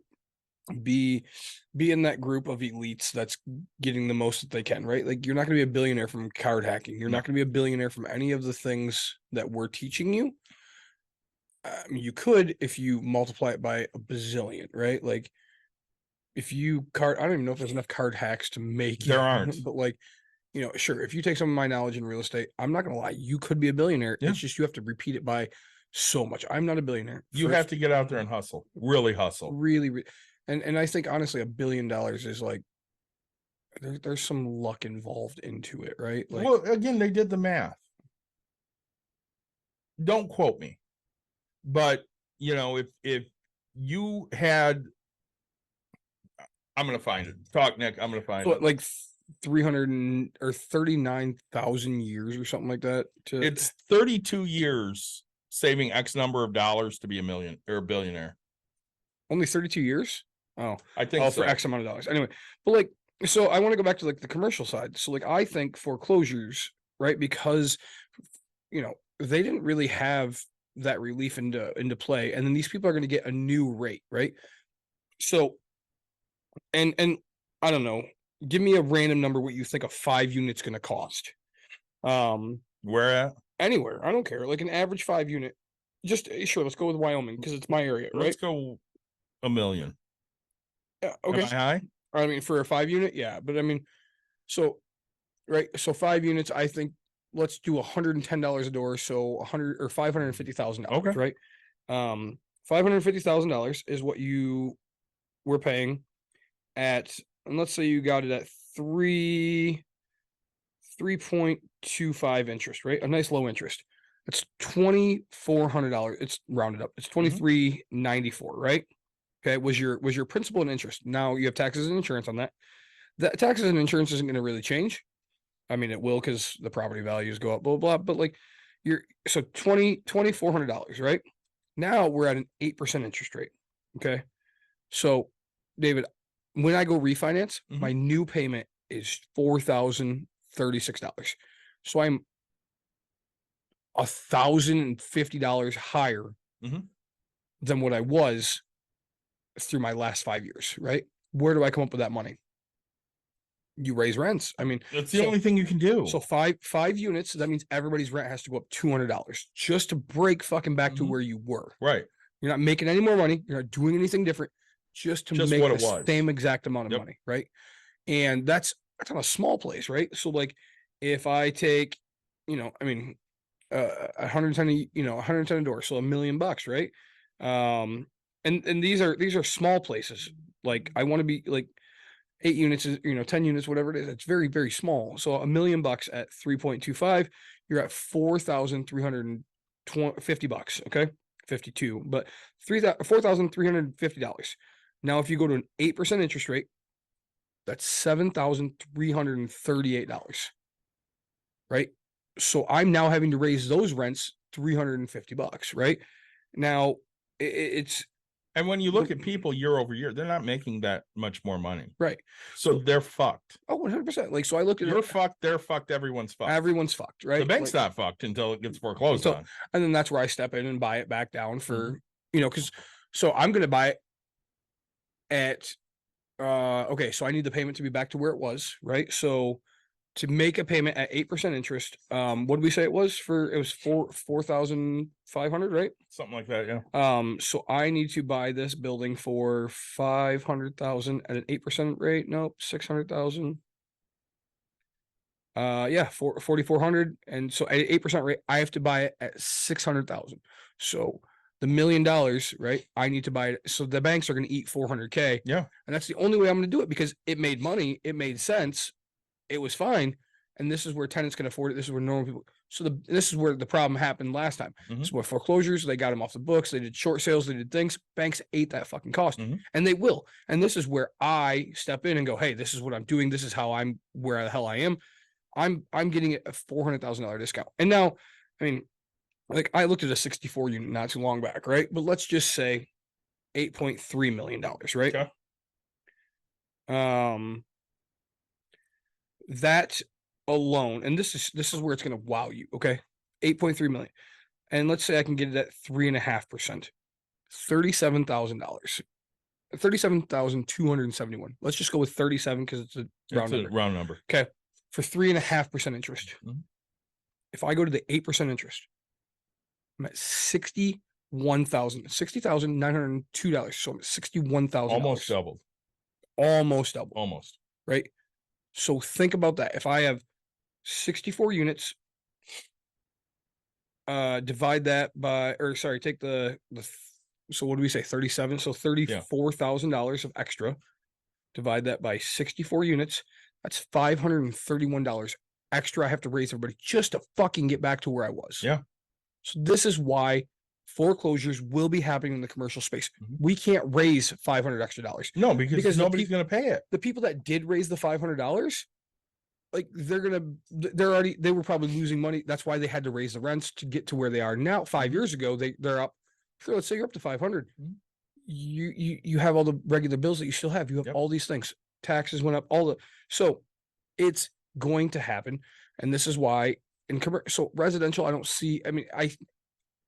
Be in that group of elites that's getting the most that they can, right? Like you're not going to be a billionaire from card hacking. You're not going to be a billionaire from any of the things that we're teaching you. I mean, you could if you multiply it by a bazillion, right? Like if you I don't even know if there's enough card hacks to make there aren't, but like, sure, if you take some of my knowledge in real estate, I'm not going to lie, you could be a billionaire. Yeah. It's just you have to repeat it by so much. I'm not a billionaire. You have to get out there and hustle, really hustle. Really. And I think honestly, $1 billion is like there's some luck involved into it, right? Like, well, again, they did the math. Don't quote me, but if you had, I'm gonna find it. Talk, Nick. I'm gonna find it. Like 300 or 39,000 years or something like that. It's 32 years saving X number of dollars to be a million or a billionaire. Only 32 years. Oh, I think so. For X amount of dollars. Anyway, but like, so I want to go back to like the commercial side. So like, I think foreclosures, right? Because, they didn't really have that relief into play. And then these people are going to get a new rate, right? So, and I don't know, give me a random number, what you think a 5 unit's going to cost. Where at? Anywhere. I don't care. Like an average 5 unit. Just sure. Let's go with Wyoming because it's my area, right? Let's go $1 million. Yeah. Okay. Am I high? I mean, for a 5 unit, yeah. But I mean, so 5 units, I think let's do $110 a door. So 100 or $550,000. Okay. Right. $550,000 is what you were paying at, and let's say you got it at 3.25 interest, right? A nice low interest. That's $2,400. It's rounded up. It's $2,394, right? Okay, was your principal and interest. Now you have taxes and insurance on that. The taxes and insurance isn't going to really change. I mean, it will because the property values go up, blah, blah, blah. But like you're so $2,400, right? Now we're at an 8% interest rate. Okay. So David, when I go refinance, my new payment is $4,036. So I'm $1,050 higher than what I was through my last 5 years, right? Where do I come up with that money? You raise rents. I mean, that's the only thing you can do. So five units. That means everybody's rent has to go up $200 just to break fucking back to where you were. Right. You're not making any more money. You're not doing anything different. Just to make what it the was. same exact amount of money, right? And that's on a small place, right? So like, if I take, I mean, 110, 110 a door, so $1 million, right? And these are small places. Like I want to be like 8 units is 10 units, whatever it is. It's very, very small. So $1 million at 3.25, you're at $4,350. Okay, 52, but $4,350. Now, if you go to an 8% interest rate, that's $7,338. Right. So I'm now having to raise those rents $350. Right now, it's. And when you look at people year over year, they're not making that much more money. Right. So they're fucked. Oh, 100%. Like, so I looked at You're fucked. They're fucked. Everyone's fucked. Everyone's fucked. Right. The bank's not fucked until it gets foreclosed on. And then that's where I step in and buy it back down for, because so I'm going to buy it at, okay, so I need the payment to be back to where it was. Right. So to make a payment at 8% interest, what did we say it was for? It was 4,500, right? Something like that, yeah. So I need to buy this building for 500,000 at an 8% rate. Nope, 600,000. Yeah, 4,400, and so at 8% rate, I have to buy it at 600,000. So the $1 million, right? I need to buy it. So the banks are going to eat 400K. Yeah, and that's the only way I'm going to do it because it made money. It made sense. It was fine. And this is where tenants can afford it. This is where normal people. So this is where the problem happened last time. So with foreclosures, they got them off the books. They did short sales. They did things. Banks ate that fucking cost, and they will. And this is where I step in and go, hey, this is what I'm doing. This is how I'm where the hell I am. I'm getting a $400,000 discount. And now, I mean, like I looked at a 64 unit not too long back, right? But let's just say $8.3 million, right? Okay. That alone, and this is where it's going to wow you. Okay, 8.3 million, and let's say I can get it at 3.5%, $37,000, 37,271. Let's just go with 37 because it's a round number. Okay, for 3.5% interest. If I go to the 8% interest, I'm at $60,902. So I'm at $61,000. Almost doubled. Almost double. Almost. Right. So think about that. If I have 64 units, divide that by, or sorry, take the so what do we say? 37. So $34,000 of extra. Divide that by 64 units. That's $531 extra I have to raise everybody just to fucking get back to where I was. Yeah. So this is why foreclosures will be happening in the commercial space. We can't raise $500 extra. No, because nobody's going to pay it. The people that did raise the $500, like they were probably losing money. That's why they had to raise the rents to get to where they are now. 5 years ago, they're up. Sure, let's say you're up to 500. You have all the regular bills that you still have. You have all these things. Taxes went up. So it's going to happen, and this is why in so residential, I don't see. I mean,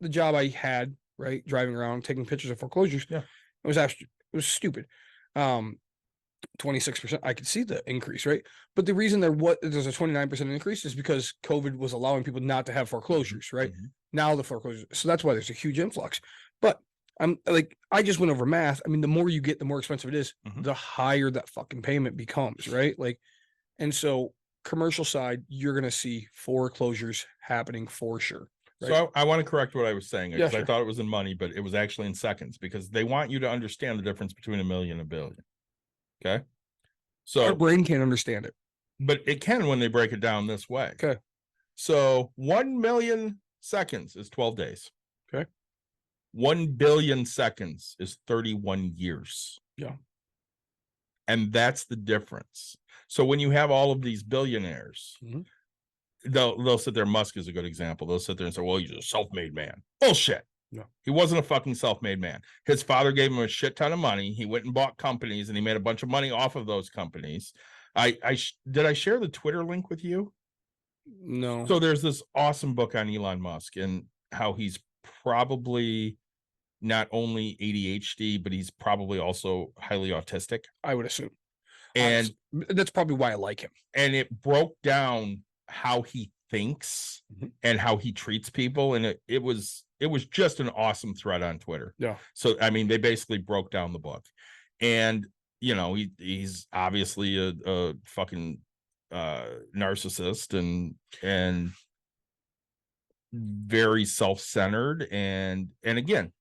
the job I had, right, driving around taking pictures of foreclosures. Yeah, it was stupid. 26%. I could see the increase, right? But the reason there's a 29% increase is because COVID was allowing people not to have foreclosures, right? Now the foreclosures, so that's why there's a huge influx. But I'm like, I just went over math. I mean, the more you get, the more expensive it is, the higher that fucking payment becomes, right? Like, and so commercial side, you're gonna see foreclosures happening for sure. Right? So I want to correct what I was saying because I thought it was in money, but it was actually in seconds because they want you to understand the difference between $1 million and $1 billion. Okay. So our brain can't understand it. But it can when they break it down this way. Okay. So $1 million seconds is 12 days. Okay. 1 billion seconds is 31 years. Yeah. And that's the difference. So when you have all of these billionaires, Mhm. they'll sit there. Musk is a good example. They'll sit there and say, well, he's a self-made man. Bullshit. No. He wasn't a fucking self-made man. His father gave him a shit ton of money. He went and bought companies and he made a bunch of money off of those companies. Did I share the Twitter link with you? No. So there's this awesome book on Elon Musk and how he's probably not only ADHD, but he's probably also highly autistic. I would assume. And That's probably why I like him. And it broke down how he thinks and how he treats people. And it was just an awesome thread on Twitter. Yeah. So, I mean, they basically broke down the book. And, you know, he's obviously a fucking narcissist and very self-centered. And again,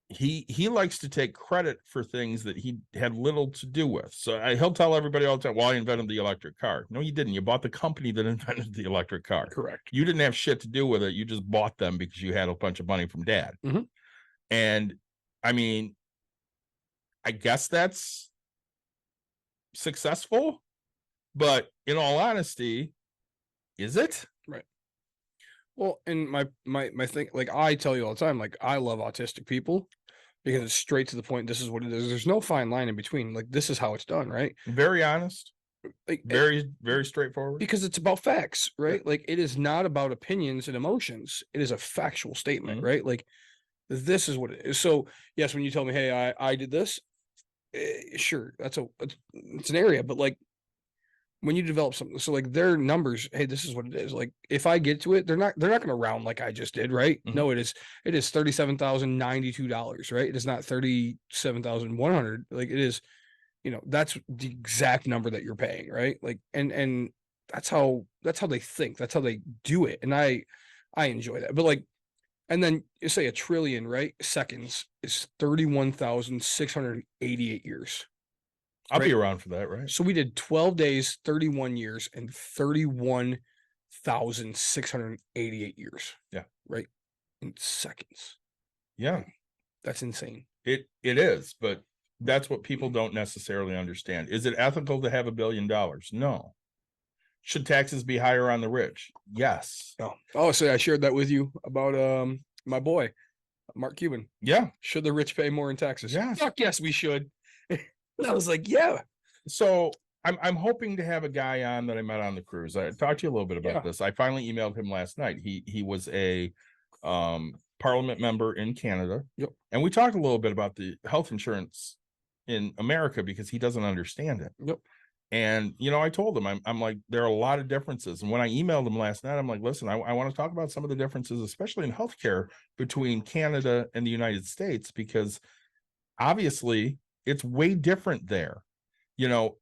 he likes to take credit for things that he had little to do with. So he'll tell everybody all the time, well, I invented the electric car. No, you didn't. You bought the company that invented the electric car. Correct. You didn't have shit to do with it. You just bought them because you had a bunch of money from dad. And I mean, I guess that's successful, but in all honesty, is it? Right. Well, and my thing, like I tell you all the time, like I love autistic people because it's straight to the point. This is what it is. There's no fine line in between. Like this is how it's done, right? Very honest. Like Very straightforward. because it's about facts, right? Like it is not about opinions and emotions. It is a factual statement, right? Like this is what it is. So yes, when you tell me, hey, I did this, sure, it's an area, but like when you develop something, so like their numbers, hey, this is what it is. Like if I get to it, they're not going to round like I just did, right? No, it is $37,092, right? It is not 37,100. Like it is, you know, that's the exact number that you're paying, right? Like and that's how they think, that's how they do it, and I enjoy that. But like, and then you say a trillion, right? Seconds is 31,688 years. I'll be around for that, right? So we did 12 days, 31 years, and 31,688 years. Yeah. Right. In seconds. Yeah. That's insane. It is, but that's what people don't necessarily understand. Is it ethical to have $1 billion? No. Should taxes be higher on the rich? Yes. Oh, so I shared that with you about my boy, Mark Cuban. Yeah. Should the rich pay more in taxes? Yes. Fuck yes, we should. And I was like, yeah. So I'm hoping to have a guy on that I met on the cruise. I talked to you a little bit about this. I finally emailed him last night. He was a parliament member in Canada. Yep. And we talked a little bit about the health insurance in America because he doesn't understand it. Yep. And, you know, I told him, I'm like, there are a lot of differences. And when I emailed him last night, I'm like, listen, I want to talk about some of the differences, especially in healthcare between Canada and the United States, because obviously it's way different there. You know,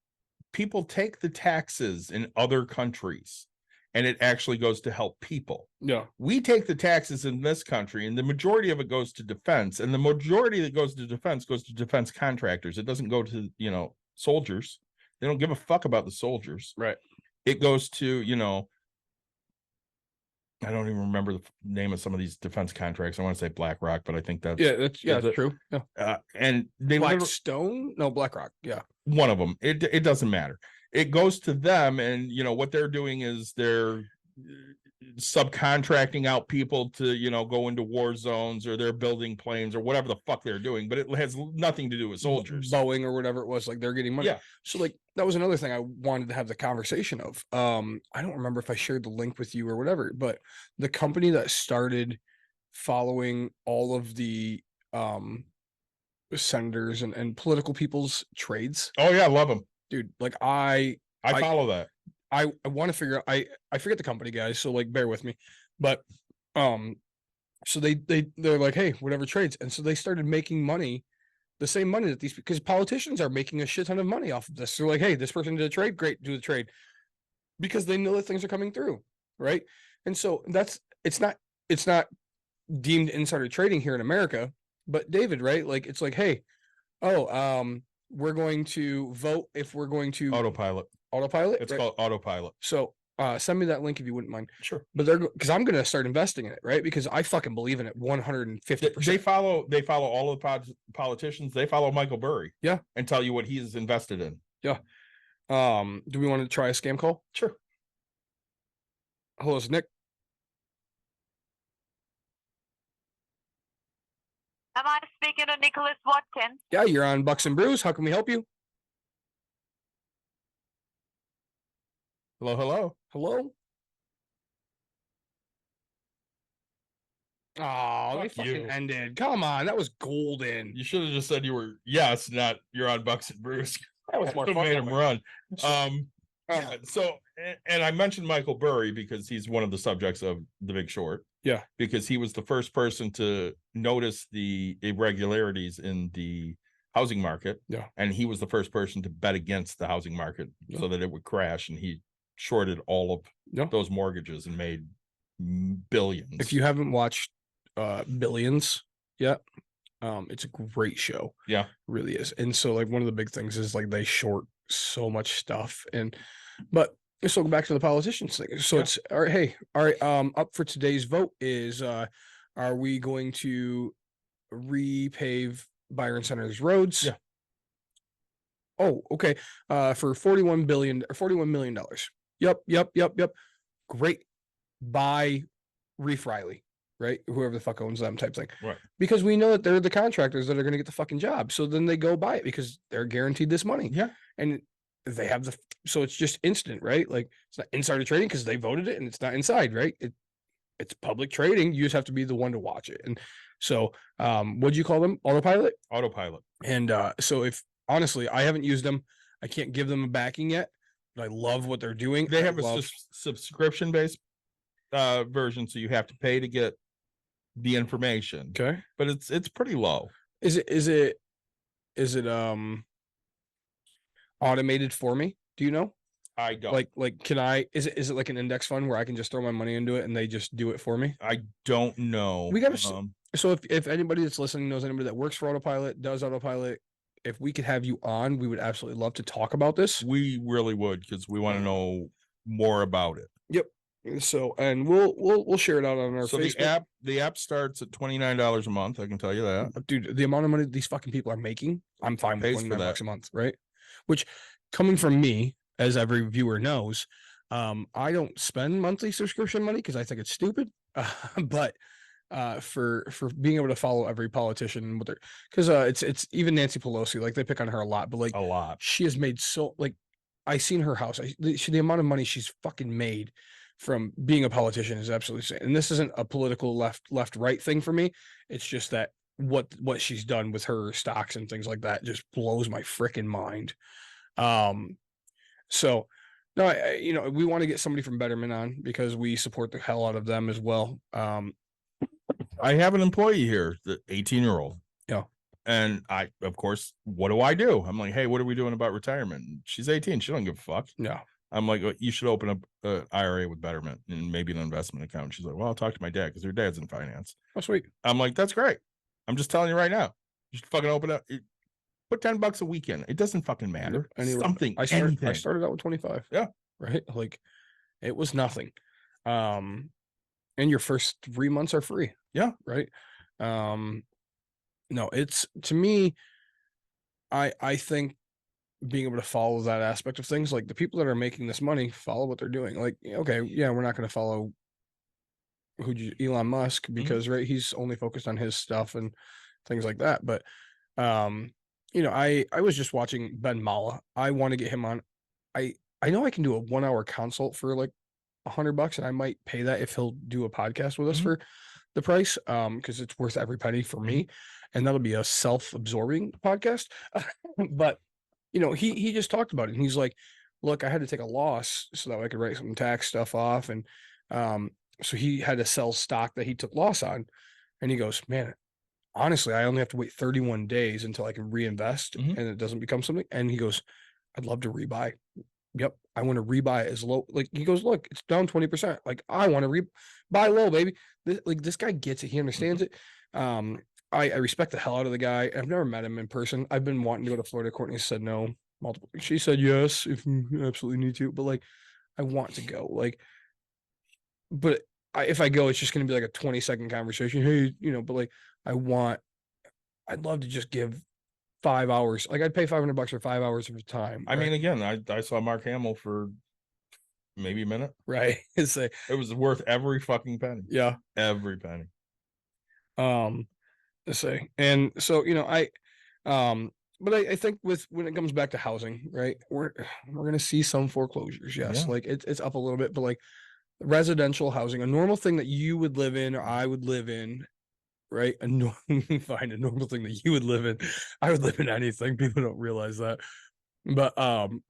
people take the taxes in other countries and it actually goes to help people. Yeah. We take the taxes in this country and the majority of it goes to defense, and the majority that goes to defense contractors. It doesn't go to, you know, soldiers. They don't give a fuck about the soldiers. Right. It goes to, you know, I don't even remember the name of some of these defense contracts. I want to say BlackRock, but I think that's that's true. Yeah. And they Blackstone? No, BlackRock. Yeah. One of them. It doesn't matter. It goes to them, and you know what they're doing is they're subcontracting out people to, you know, go into war zones, or they're building planes or whatever the fuck they're doing, but it has nothing to do with soldiers. Boeing or whatever it was, like they're getting money. Yeah. So like that was another thing I wanted to have the conversation of. I don't remember if I shared the link with you or whatever, but the company that started following all of the senators and political people's trades. Oh yeah, I love them. Dude, like I follow that. I want to figure out, I forget the company, guys, so like bear with me. But so they're like, hey, whatever trades. And so they started making money, the same money that these, because politicians are making a shit ton of money off of this. They're like, hey, this person did a trade, great, do the trade. Because they know that things are coming through, right? And so it's not deemed insider trading here in America. But David, right? Like it's like, hey, we're going to vote if we're going to Autopilot. Autopilot. It's right? called autopilot. So Send me that link if you wouldn't mind. Sure. But they're because I'm gonna start investing in it, right? Because I fucking believe in it 150%. They follow all of the politicians. They follow Michael Burry. Yeah. And tell you what he's invested in. Yeah. Do we want to try a scam call? Sure. Hello, it's Nick. Am I speaking to Nicholas Watkins? Yeah, you're on Bucks and Brews. How can we help you? Hello, hello. Hello? Oh, they Fuck fucking you. ended. Come on, that was golden. You should have just said you were yes, not you're on Bucks and Brews. That was more Could have made him fun. run. Yeah, so and I mentioned Michael Burry because he's one of the subjects of The Big Short. Yeah. Because he was the first person to notice the irregularities in the housing market. Yeah. And he was the first person to bet against the housing market so that it would crash. And he shorted all of those mortgages and made billions. If you haven't watched Billions yet, it's a great show. Yeah. It really is. And so like one of the big things is like they short so much stuff. But so go back to the politicians thing. So it's all right. Hey, all right. Up for today's vote is are we going to repave Byron Center's roads? Yeah. Oh, okay. For $41 million. Yep. Great. Buy Reef Riley, right? Whoever the fuck owns them type thing. Right. Because we know that they're the contractors that are going to get the fucking job. So then they go buy it because they're guaranteed this money. Yeah. And they have so it's just instant, right? Like it's not insider trading because they voted it and it's not inside, right? It's public trading. You just have to be the one to watch it. And so what'd you call them? Autopilot? Autopilot. And so if honestly, I haven't used them. I can't give them a backing yet, but I love what they're doing. They have a subscription based version, so you have to pay to get the information. Okay. But it's pretty low. Is it automated for me? Do you know? I don't like can I is it like an index fund where I can just throw my money into it and they just do it for me? I don't know. We gotta so if anybody that's listening knows anybody that works for Autopilot, does Autopilot, if we could have you on, we would absolutely love to talk about this. We really would because we want to know more about it. Yep. So and we'll share it out on our Facebook. The app starts at $29 a month. I can tell you that. Dude, the amount of money these fucking people are making, I'm fine with Pays for $29 that. a month, right? Which coming from me, as every viewer knows, I don't spend monthly subscription money because I think it's stupid. But for being able to follow every politician with their because it's even Nancy Pelosi, like they pick on her a lot, but like A lot. she has made so like I seen her house. The amount of money she's fucking made from being a politician is absolutely insane. And this isn't a political left right thing for me. It's just that what she's done with her stocks and things like that just blows my freaking mind. So no, we want to get somebody from Betterment on because we support the hell out of them as well. I have an employee here, the 18-year-old. Yeah. And I, of course, what do I do? I'm like, hey, what are we doing about retirement? And she's 18. She don't give a fuck. Yeah. I'm like, you should open up an IRA with Betterment and maybe an investment account. She's like, well, I'll talk to my dad because her dad's in finance. Oh, sweet. I'm like, that's great. I'm just telling you right now. You should fucking open up. Put $10 a week in. It doesn't fucking matter. Something. I started out with 25. Yeah. Right. Like it was nothing. And your first 3 months are free. Yeah. Right. No, it's to me, I think being able to follow that aspect of things, like the people that are making this money follow what they're doing. Like, okay, yeah, we're not going to follow Elon Musk because right, he's only focused on his stuff and things like that. But I was just watching Ben Mala. I want to get him on. I know I can do a 1 hour consult for like $100, and I might pay that if he'll do a podcast with us for the price, because it's worth every penny for me, and that'll be a self-absorbing podcast. But he just talked about it, and he's like, "Look, I had to take a loss so that I could write some tax stuff off, and so he had to sell stock that he took loss on." And he goes, "Man, honestly, I only have to wait 31 days until I can reinvest, and it doesn't become something." And he goes, "I'd love to rebuy." Yep, I want to rebuy as low. Like he goes, look, it's down 20%. Like I want to buy low, baby. This guy gets it. He understands it. I respect the hell out of the guy. I've never met him in person. I've been wanting to go to Florida. Courtney said no multiple. She said yes if you absolutely need to. But like, I want to go. Like, but if I go, it's just going to be like a 20-second conversation. Hey, but like, I'd love to just give 5 hours. Like, I'd pay $500 for 5 hours of time. I mean, again, I saw Mark Hamill for maybe a minute. right. It's like, It was worth every fucking penny. yeah. Every penny. Let's say, and so, but I think when it comes back to housing, right, we're going to see some foreclosures. Yes. Yeah. Like it's up a little bit, but like residential housing, a normal thing that you would live in or I would live in, right? Find a normal thing that you would live in. I would live in anything. People don't realize that. But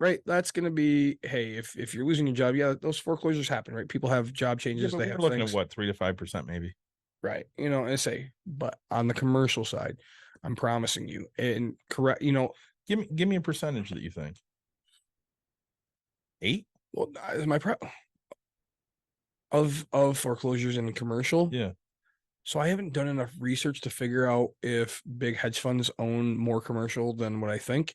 right, that's gonna be, hey, if you're losing your job, yeah, those foreclosures happen, right? People have job changes, Yeah, they we're have looking things. at what, 3 to 5% maybe. Right. I say, but on the commercial side, I'm promising you, and correct, Give me a percentage that you think. 8? well, my of foreclosures in commercial. Yeah. So I haven't done enough research to figure out if big hedge funds own more commercial than what I think.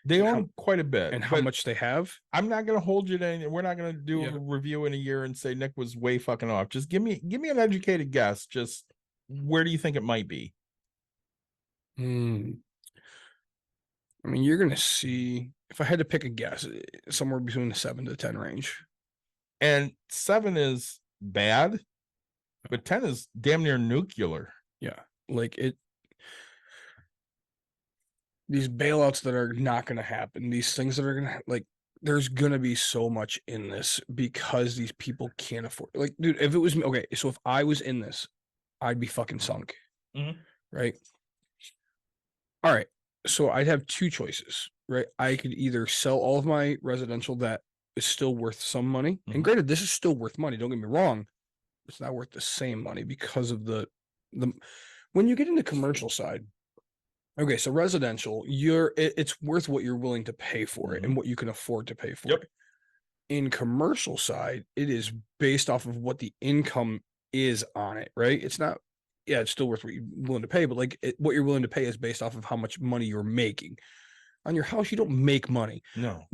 They And own quite a bit. and how but much they have. I'm not gonna hold you to anything. We're not gonna do Yeah. a review in a year and say Nick was way fucking off. Just give me an educated guess. Just where do you think it might be? I mean, you're gonna see, if I had to pick a guess, somewhere between the 7 to 10 range. And 7 is bad, but 10 is damn near nuclear. Yeah, like these bailouts that are not going to happen, these things that are going to, like, there's going to be so much in this because these people can't afford, like, dude, if it was me, okay, so if I was in this, I'd be fucking sunk. Mhm. Right. All right. So I'd have two choices, right? I could either sell all of my residential that is still worth some money. And Mhm. granted, this is still worth money. Don't get me wrong. It's not worth the same money because of the when you get into commercial side. Okay, so residential, it's worth what you're willing to pay for it and what you can afford to pay for Yep. it. In commercial side, it is based off of what the income is on it, right? It's not, yeah, it's still worth what you're willing to pay, but like what you're willing to pay is based off of how much money you're making. On your house, you don't make money No.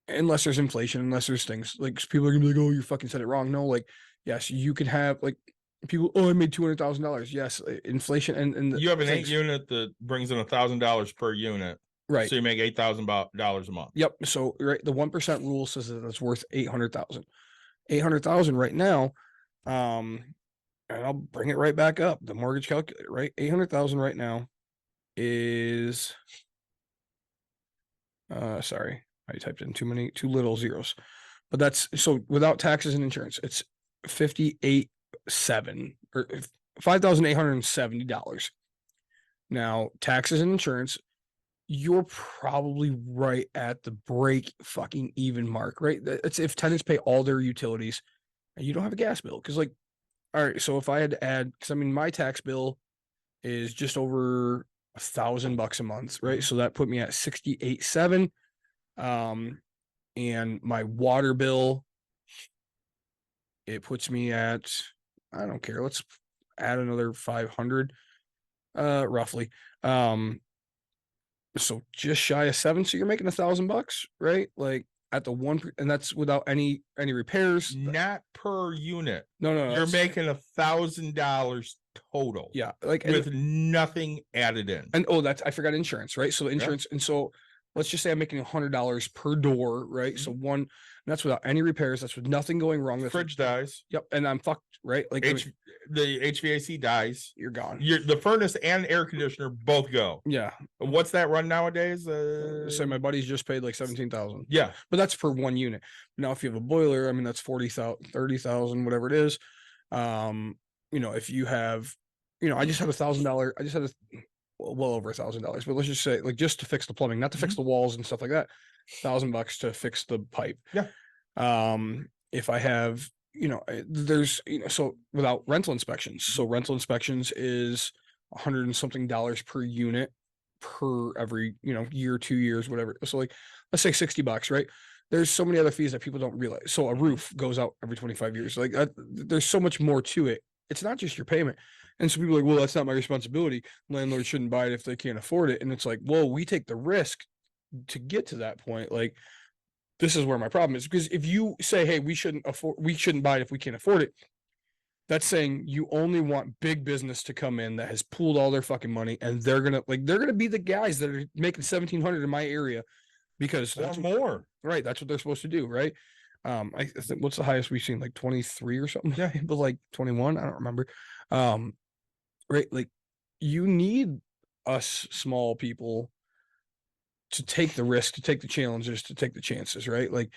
unless there's inflation, unless there's things like people are gonna be like, oh, you fucking said it wrong. No, like, yes, you can have like people, oh, I made $200,000. Yes, inflation and You have an 8 things. unit that brings in $1,000 per unit. Right. So you make $8,000 a month. Yep. So right, the 1% rule says that it's worth 800,000. 800,000 right now. And I'll bring it right back up. The mortgage calculator, right? 800,000 right now is sorry, I typed in too little zeros. But that's so without taxes and insurance, it's 58.7 or $5,870. Now, taxes and insurance, you're probably right at the break fucking even mark, right? It's if tenants pay all their utilities and you don't have a gas bill. Because, like, all right, so if I had to add, because I mean, my tax bill is just over $1,000 a month, right? So that put me at 68.7. And my water bill, it puts me at, I don't care, let's add another 500, roughly. So just shy of 7. So you're making $1,000, right? Like at the one, and that's without any repairs. Not per unit. No, You're making $1,000 total. Yeah, like with nothing added in. And I forgot insurance, right? So the insurance, and so let's just say I'm making $100 per door, right? So one, and that's without any repairs. That's with nothing going wrong. The fridge dies. Yep, and I'm fucked, right? Like the HVAC dies. You're gone. The furnace and air conditioner both go. Yeah. What's that run nowadays? So my buddy's just paid like 17,000. Yeah, but that's per one unit. Now, if you have a boiler, I mean that's 40,000, 30,000, whatever it is. If you have, I just had $1,000. I just had well over $1,000, but let's just say like just to fix the plumbing, not to fix the walls and stuff like that. $1,000 to fix the pipe. Yeah. If I have, there's, so without rental inspections. So rental inspections is $100 and something per unit per every, year, 2 years, whatever. So like, let's say $60, right? There's so many other fees that people don't realize. So a roof goes out every 25 years. Like there's so much more to it. It's not just your payment. And so people are like, well, that's not my responsibility. Landlords shouldn't buy it if they can't afford it. And it's like, well, we take the risk to get to that point. Like, this is where my problem is, because if you say, hey, we shouldn't buy it if we can't afford it, that's saying you only want big business to come in that has pooled all their fucking money, and they're gonna be the guys that are making 1,700 in my area because Or that's more. right. That's what they're supposed to do, right? I think what's the highest we've seen, like 23 or something? Yeah. But like 21, I don't remember. Right, like you need us small people to take the risk, to take the challenges, to take the chances, right? Like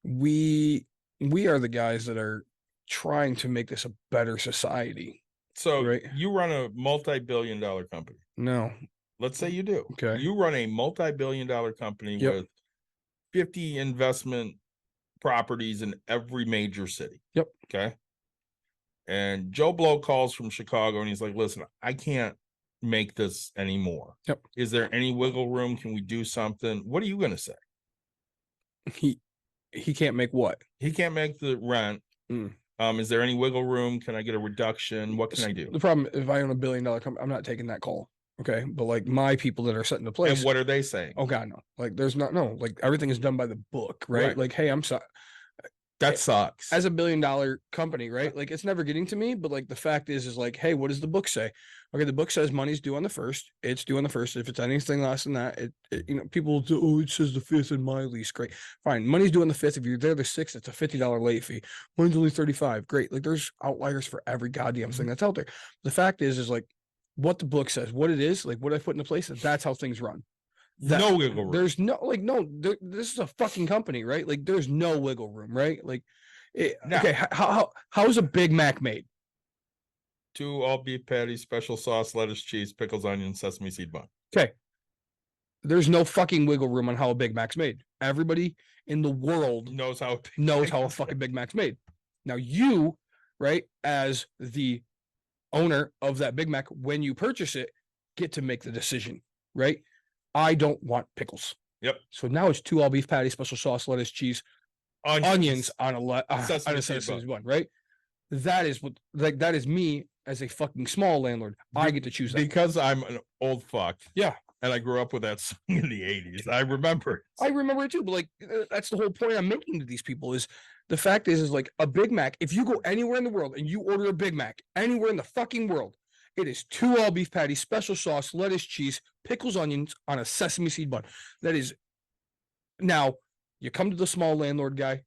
we are the guys that are trying to make this a better society. So Right. you run a multi-billion-dollar company. No. Let's say you do. Okay. You run a multi-billion-dollar company Yep. with 50 investment properties in every major city. Yep. Okay. And Joe Blow calls from Chicago and he's like, listen, I can't make this anymore. Yep. Is there any wiggle room? Can we do something? What are you going to say? He can't make what? He can't make the rent. Mm. Is there any wiggle room? Can I get a reduction? What can I do? The problem, if I own $1 billion company, I'm not taking that call. Okay. But like my people that are set into place. And what are they saying? Oh God, no. Like there's not, no, like everything is done by the book, right? Right. Like, hey, I'm sorry. That sucks. As $1 billion company, right? Like it's never getting to me, but like the fact is like, hey, what does the book say? Okay, the book says money's due on the 1st. It's due on the 1st. If it's anything less than that, people will do, oh, it says the 5th in my lease. Great. Fine. Money's due on the 5th. If you're there the 6th, it's a $50 late fee. Mine's only 35. Great. Like there's outliers for every goddamn thing that's out there. The fact is like what the book says, what it is, like what I put into place, that's how things run. No wiggle room. There's no, like, no, this is a fucking company, right? Like there's no wiggle room, right? Like, okay, how's a Big Mac made? 2 all beef patties, special sauce, lettuce, cheese, pickles, onion, sesame seed bun. Okay. There's no fucking wiggle room on how a Big Mac's made. Everybody in the world Knows how a fucking Big Mac's made. Now you, right, as the owner of that Big Mac, when you purchase it, get to make the decision, right? I don't want pickles. Yep. So now it's 2 all beef patties, special sauce, lettuce, cheese, onions on a sesame bun, right? That is what, like, that is me as a fucking small landlord. I get to choose that. Because I'm an old fuck. Yeah. And I grew up with that song in the 80s. I remember it too, but like that's the whole point I'm making to these people is the fact is like a Big Mac, if you go anywhere in the world and you order a Big Mac anywhere in the fucking world, it is 2 all beef patties, special sauce, lettuce, cheese, pickles, onions on a sesame seed bun. That is, now you come to the small landlord guy.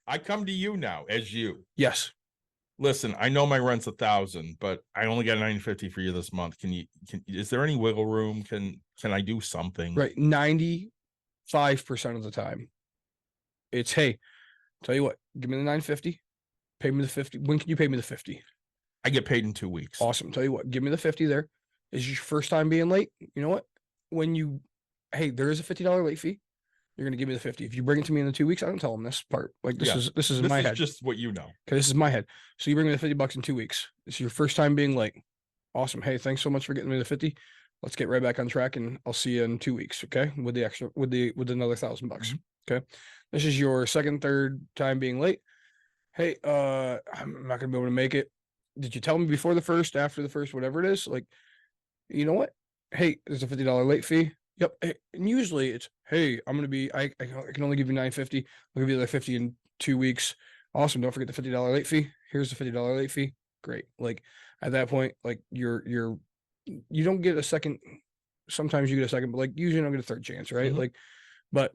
I come to you now as you. Yes. Listen, I know my rent's 1,000, but I only got $950 for you this month. Is there any wiggle room? Can I do something? Right. 95% of the time. It's, hey, tell you what, give me the $950, pay me the $50. When can you pay me the $50? I get paid in 2 weeks. Awesome. Tell you what, give me the $50 there. Is your first time being late? You know what? Hey, there is a $50 late fee. You're going to give me the 50. If you bring it to me in the 2 weeks, I don't tell them this part. Like this is in my head. Just what you know. Okay, this is my head. So you bring me the $50 in 2 weeks. This is your first time being late. Awesome. Hey, thanks so much for getting me the 50. Let's get right back on track, and I'll see you in 2 weeks. Okay, with the extra, with another $1,000. Okay, this is your second, third time being late. Hey, I'm not gonna be able to make it. Did you tell me before the first, after the first, whatever it is? Like, you know what? Hey, there's a $50 late fee. Yep. Hey, and usually it's, hey, I'm gonna be, I can only give you $950. I'll give you like 50 in 2 weeks. Awesome. Don't forget the $50 late fee. Here's the $50 late fee. Great. Like at that point, like you don't get a second. Sometimes you get a second, but like usually you don't get a third chance, right? Mhm. Like, but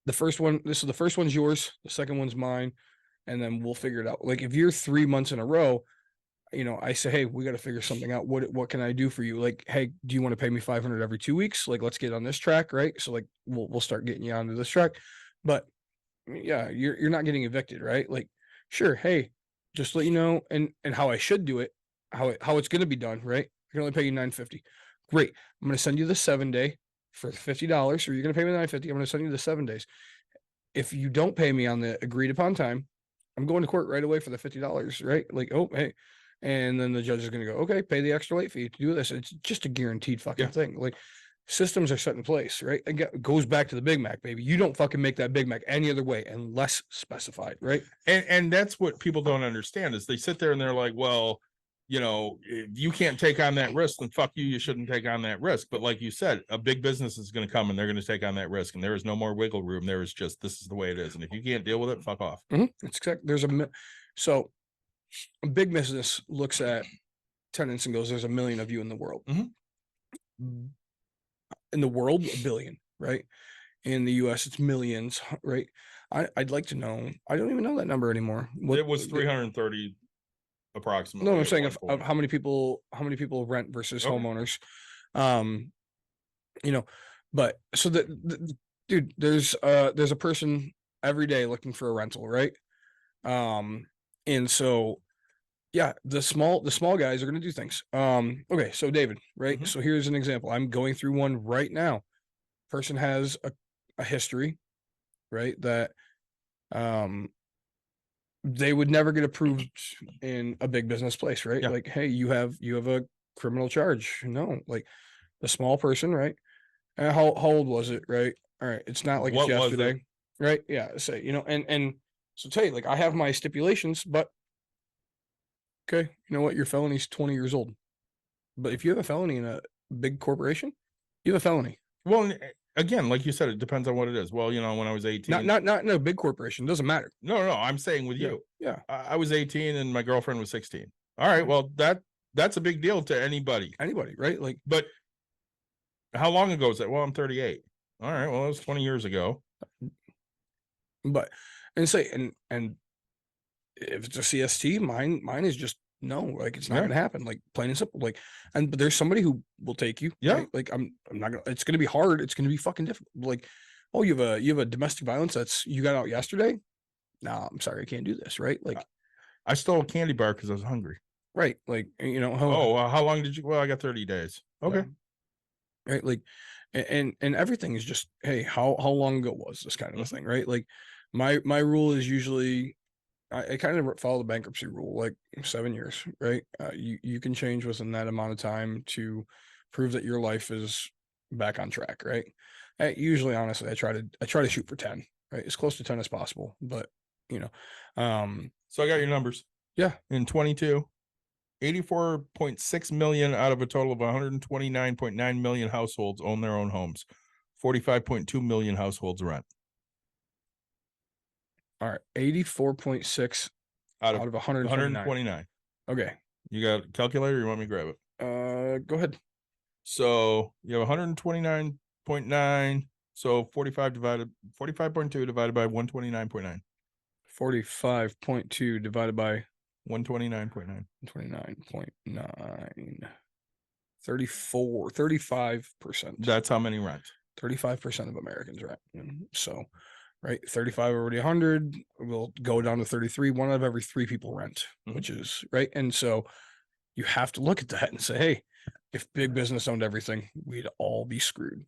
the first one, the first one's yours. The second one's mine. And then we'll figure it out. Like if you're 3 months in a row, I say, hey, we got to figure something out. What can I do for you? Like, hey, do you want to pay me $500 every 2 weeks? Like, let's get on this track, right? So like, we'll start getting you onto this track. But yeah, you're not getting evicted, right? Like, sure, hey, just let you know, and how I should do it, how it's going to be done, right? I can only pay you $950. Great. I'm going to send you the 7-day for $50. Or you're going to pay me $950. I'm going to send you the 7 days. If you don't pay me on the agreed upon time, I'm going to court right away for the $50, right? Like, oh, hey. And then the judge is going to go, okay, pay the extra late fee to do this. It's just a guaranteed fucking thing. Like systems are set in place, right? It goes back to the Big Mac, baby. You don't fucking make that Big Mac any other way unless specified, right? And that's what people don't understand is they sit there and they're like, well, you know, if you can't take on that risk, then fuck you, you shouldn't take on that risk. But like you said, a big business is going to come and they're going to take on that risk, and there is no more wiggle room. There is just, this is the way it is. And if you can't deal with it, fuck off. It's correct. So a big business looks at tenants and goes, there's 1 million of you in the world. In the world, 1 billion, right? In the US, it's millions, right? I'd like to know. I don't even know that number anymore. It was 330 approximately. No, I'm at saying one of point. how many people rent versus Okay. homeowners. You know, but so dude, there's a person every day looking for a rental, right? And so yeah, the small guys are gonna do things. Okay, so David, right? Mhm. So here's an example. I'm going through one right now. Person has a history, right? That they would never get approved in a big business place, right? Yeah. Like, hey, you have a criminal charge. No, like the small person, right? And how old was it, right? All right, it's not like What it's was it? yesterday, right? Yeah, say, you know, and so tell you, like, I have my stipulations, but okay, you know what? Your felony's 20 years old. But if you have a felony in a big corporation, you have a felony. Well, again, like you said, it depends on what it is. Well, you know, when I was 18, Not in a big corporation. Doesn't matter. no, I'm saying with Yeah, you, yeah. I was 18 and my girlfriend was 16. All right, well, that's a big deal to anybody. Anybody, right? Like, But how long ago was that? Well, I'm 38. All right, well, it was 20 years ago. but and say and if it's a CST, mine is just no, like it's not Yeah. gonna happen, like plain and simple. Like, but there's somebody who will take you. Yeah. Right? Like I'm not gonna. It's gonna be hard. It's gonna be fucking difficult. Like, oh, you have a domestic violence that's you got out yesterday. No, I'm sorry, I can't do this. Right? Like, I stole a candy bar because I was hungry. right? Like, you know, Oh, well, how long did you? Well, I got 30 days. Okay. right? Like, and everything is just, hey, how long ago was this kind of a thing, right? Like, my rule is usually, I kind of follow the bankruptcy rule, like 7 years, right? You can change within that amount of time to prove that your life is back on track, right? Usually, honestly, I try to shoot for 10, right? As close to 10 as possible, but you know, So I got your numbers. yeah, In 22, 84.6 million out of a total of 129.9 million households own their own homes. 45.2 million households rent. all right, 84.6 Out out of of 129. 129. Okay, You got a calculator? Or you want me to grab it? go ahead. So you have 129.9. So 45.2 divided by 129.9. 45.2 divided by 129.9. 29.9. 35%. That's how many rent. 35% of Americans rent. So, right, 35 already 100 will go down to 33. One out of every 3 people rent, which is right. And so you have to look at that and say, hey, if big business owned everything, we'd all be screwed.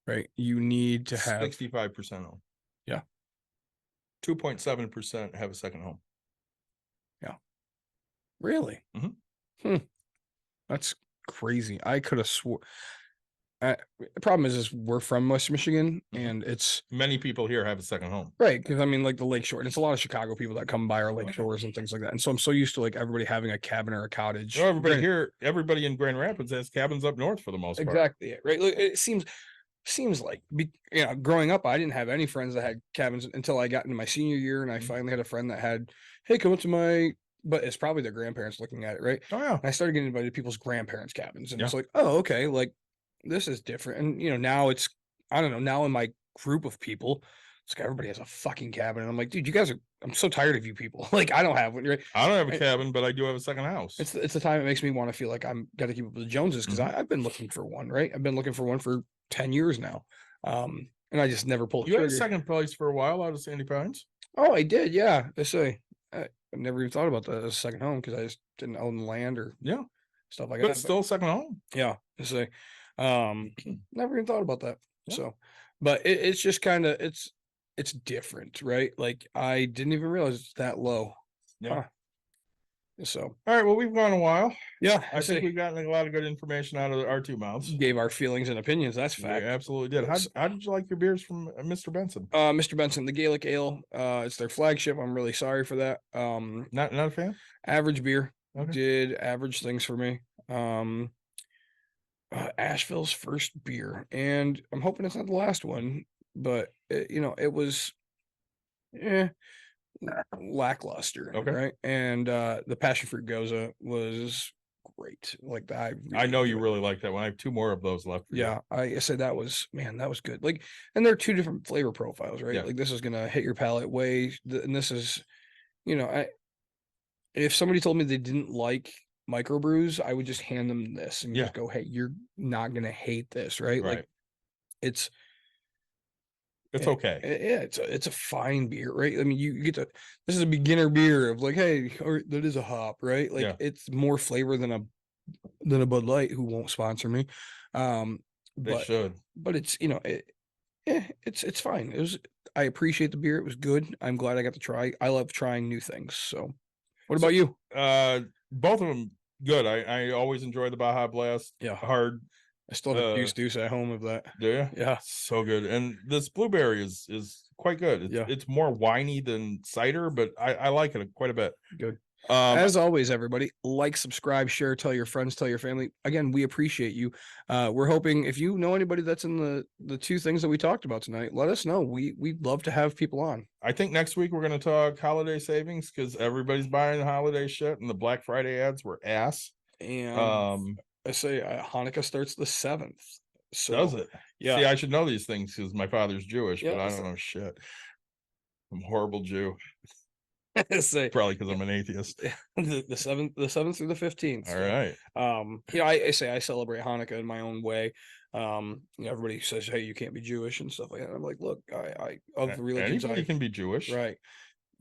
Right? You need to have 65% own. Yeah. 2.7% have a second home. Really? That's crazy. I could have swore. The problem is we're from West Michigan, and it's Many people here have a second home. right because I mean, like the lake shore, and it's a lot of Chicago people that come by our lake shores and things like that. And so I'm so used to like everybody having a cabin or a cottage. No, everybody Granted- here, everybody in Grand Rapids has cabins up north for the most part. exactly it, right. Like, it seems like growing up, I didn't have any friends that had cabins until I got into my senior year, and I finally had a friend that had, hey, come up to my. But it's probably their grandparents looking at it, right? Oh yeah. And I started getting invited to people's grandparents' cabins, and it's Yeah. like, oh, okay, like this is different. And now it's, I don't know, now in my group of people, it's like everybody has a fucking cabin, and I'm like, dude, you guys are. I'm so tired of you people. Like, I don't have one, right? I don't have a And- cabin, but I do have a second house. It's the time it makes me want to feel like I'm got to keep up with the Joneses because I've been looking for one, right? I've been looking for one for 10 years now, and I just never pulled the You had a trigger. second place for a while out of Sandy Pines. Oh, I did, yeah. I say. I never even thought about that as a second home because I just didn't own the land or Yeah, stuff like but that. still a second home. Yeah, I say, never even thought about that. Yeah. So, but it's just kind of it's different, right? Like I didn't even realize it's that low. Yeah. Huh. So, All right. Well, we've gone a while. yeah, I think we've gotten a lot of good information out of our two mouths. gave our feelings and opinions. That's We fact. absolutely did. How, Yes. how did you like your beers from Mr. Benson? Mr. Benson, the Gaelic Ale, it's their flagship. I'm really sorry for that. Not a fan? Average beer. Okay. did average things for me. Asheville's first beer, and I'm hoping it's not the last one, but it was lackluster, Okay. right? And the passion fruit goza was great. Like I really know you enjoyed really it. like that one. I have 2 more of those left. For you. Yeah, I said that was good. Like, and they're 2 different flavor profiles, right? Yeah. Like this is gonna hit your palate and this is, if somebody told me they didn't like microbrews, I would just hand them this and Yeah. just go, "Hey, you're not gonna hate this, right?" Right. Like it's okay. yeah, it's a fine beer, right? I mean, you get to this is a beginner beer of like, hey, or that is a hop, right? Like Yeah. it's more flavor than a Bud Light, who won't sponsor me. They But should. it's it's fine. I appreciate the beer. It was good. I'm glad I got to try. I love trying new things. So, what about you? Both of them good. I always enjoy the Baja Blast. Yeah. Hard. I still have a deuce at home of that. Do you? Yeah. So good. And this blueberry is quite good. Yeah. It's more winey than cider, but I like it quite a bit. Good. As As always, everybody, like, subscribe, share, tell your friends, tell your family. Again, we appreciate you. We're hoping if you know anybody that's in the 2 things that we talked about tonight, let us know. We'd love to have people on. I think next week we're going to talk holiday savings because everybody's buying holiday shit, and the Black Friday ads were ass. And I say Hanukkah starts the 7th. So Does it? Yeah. See, I should know these things because my father's Jewish, but Yeah, I so- don't know shit. I'm a horrible Jew. say Probably because I'm an atheist. the 7th through the 15th. All right. I say I celebrate Hanukkah in my own way. Everybody says, hey, you can't be Jewish and stuff like that. I'm like, look, I of the religions Anybody can be Jewish. right.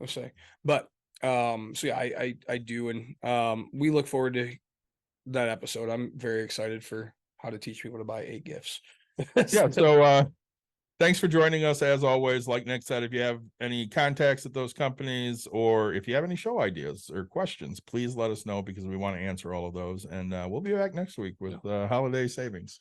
I'll say, but so yeah, I do, and we look forward to that episode. I'm very excited for how to teach people to buy 8 gifts. Yeah. So thanks for joining us. As always, like Nick said, if you have any contacts at those companies or if you have any show ideas or questions, please let us know because we want to answer all of those. And we'll be back next week with holiday savings.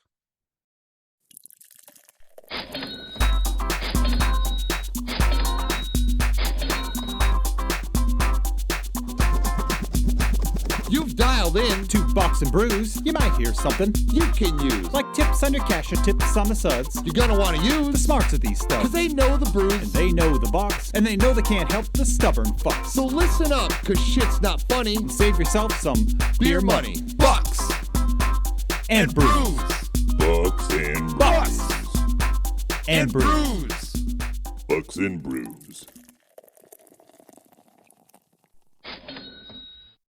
You've dialed in. To Bucks and Brews, you might hear something You can use. like tips on your cash or tips on the suds. You're gonna want to The use. smarts of these Because stuff. they know the brews. And they know the Bucks, and they know they can't help the stubborn fucks. So listen up, because shit's not funny. Save yourself some Beer money. Bucks. and brews. Bucks and Bucks brews. and brews. Brews. Bucks and brews.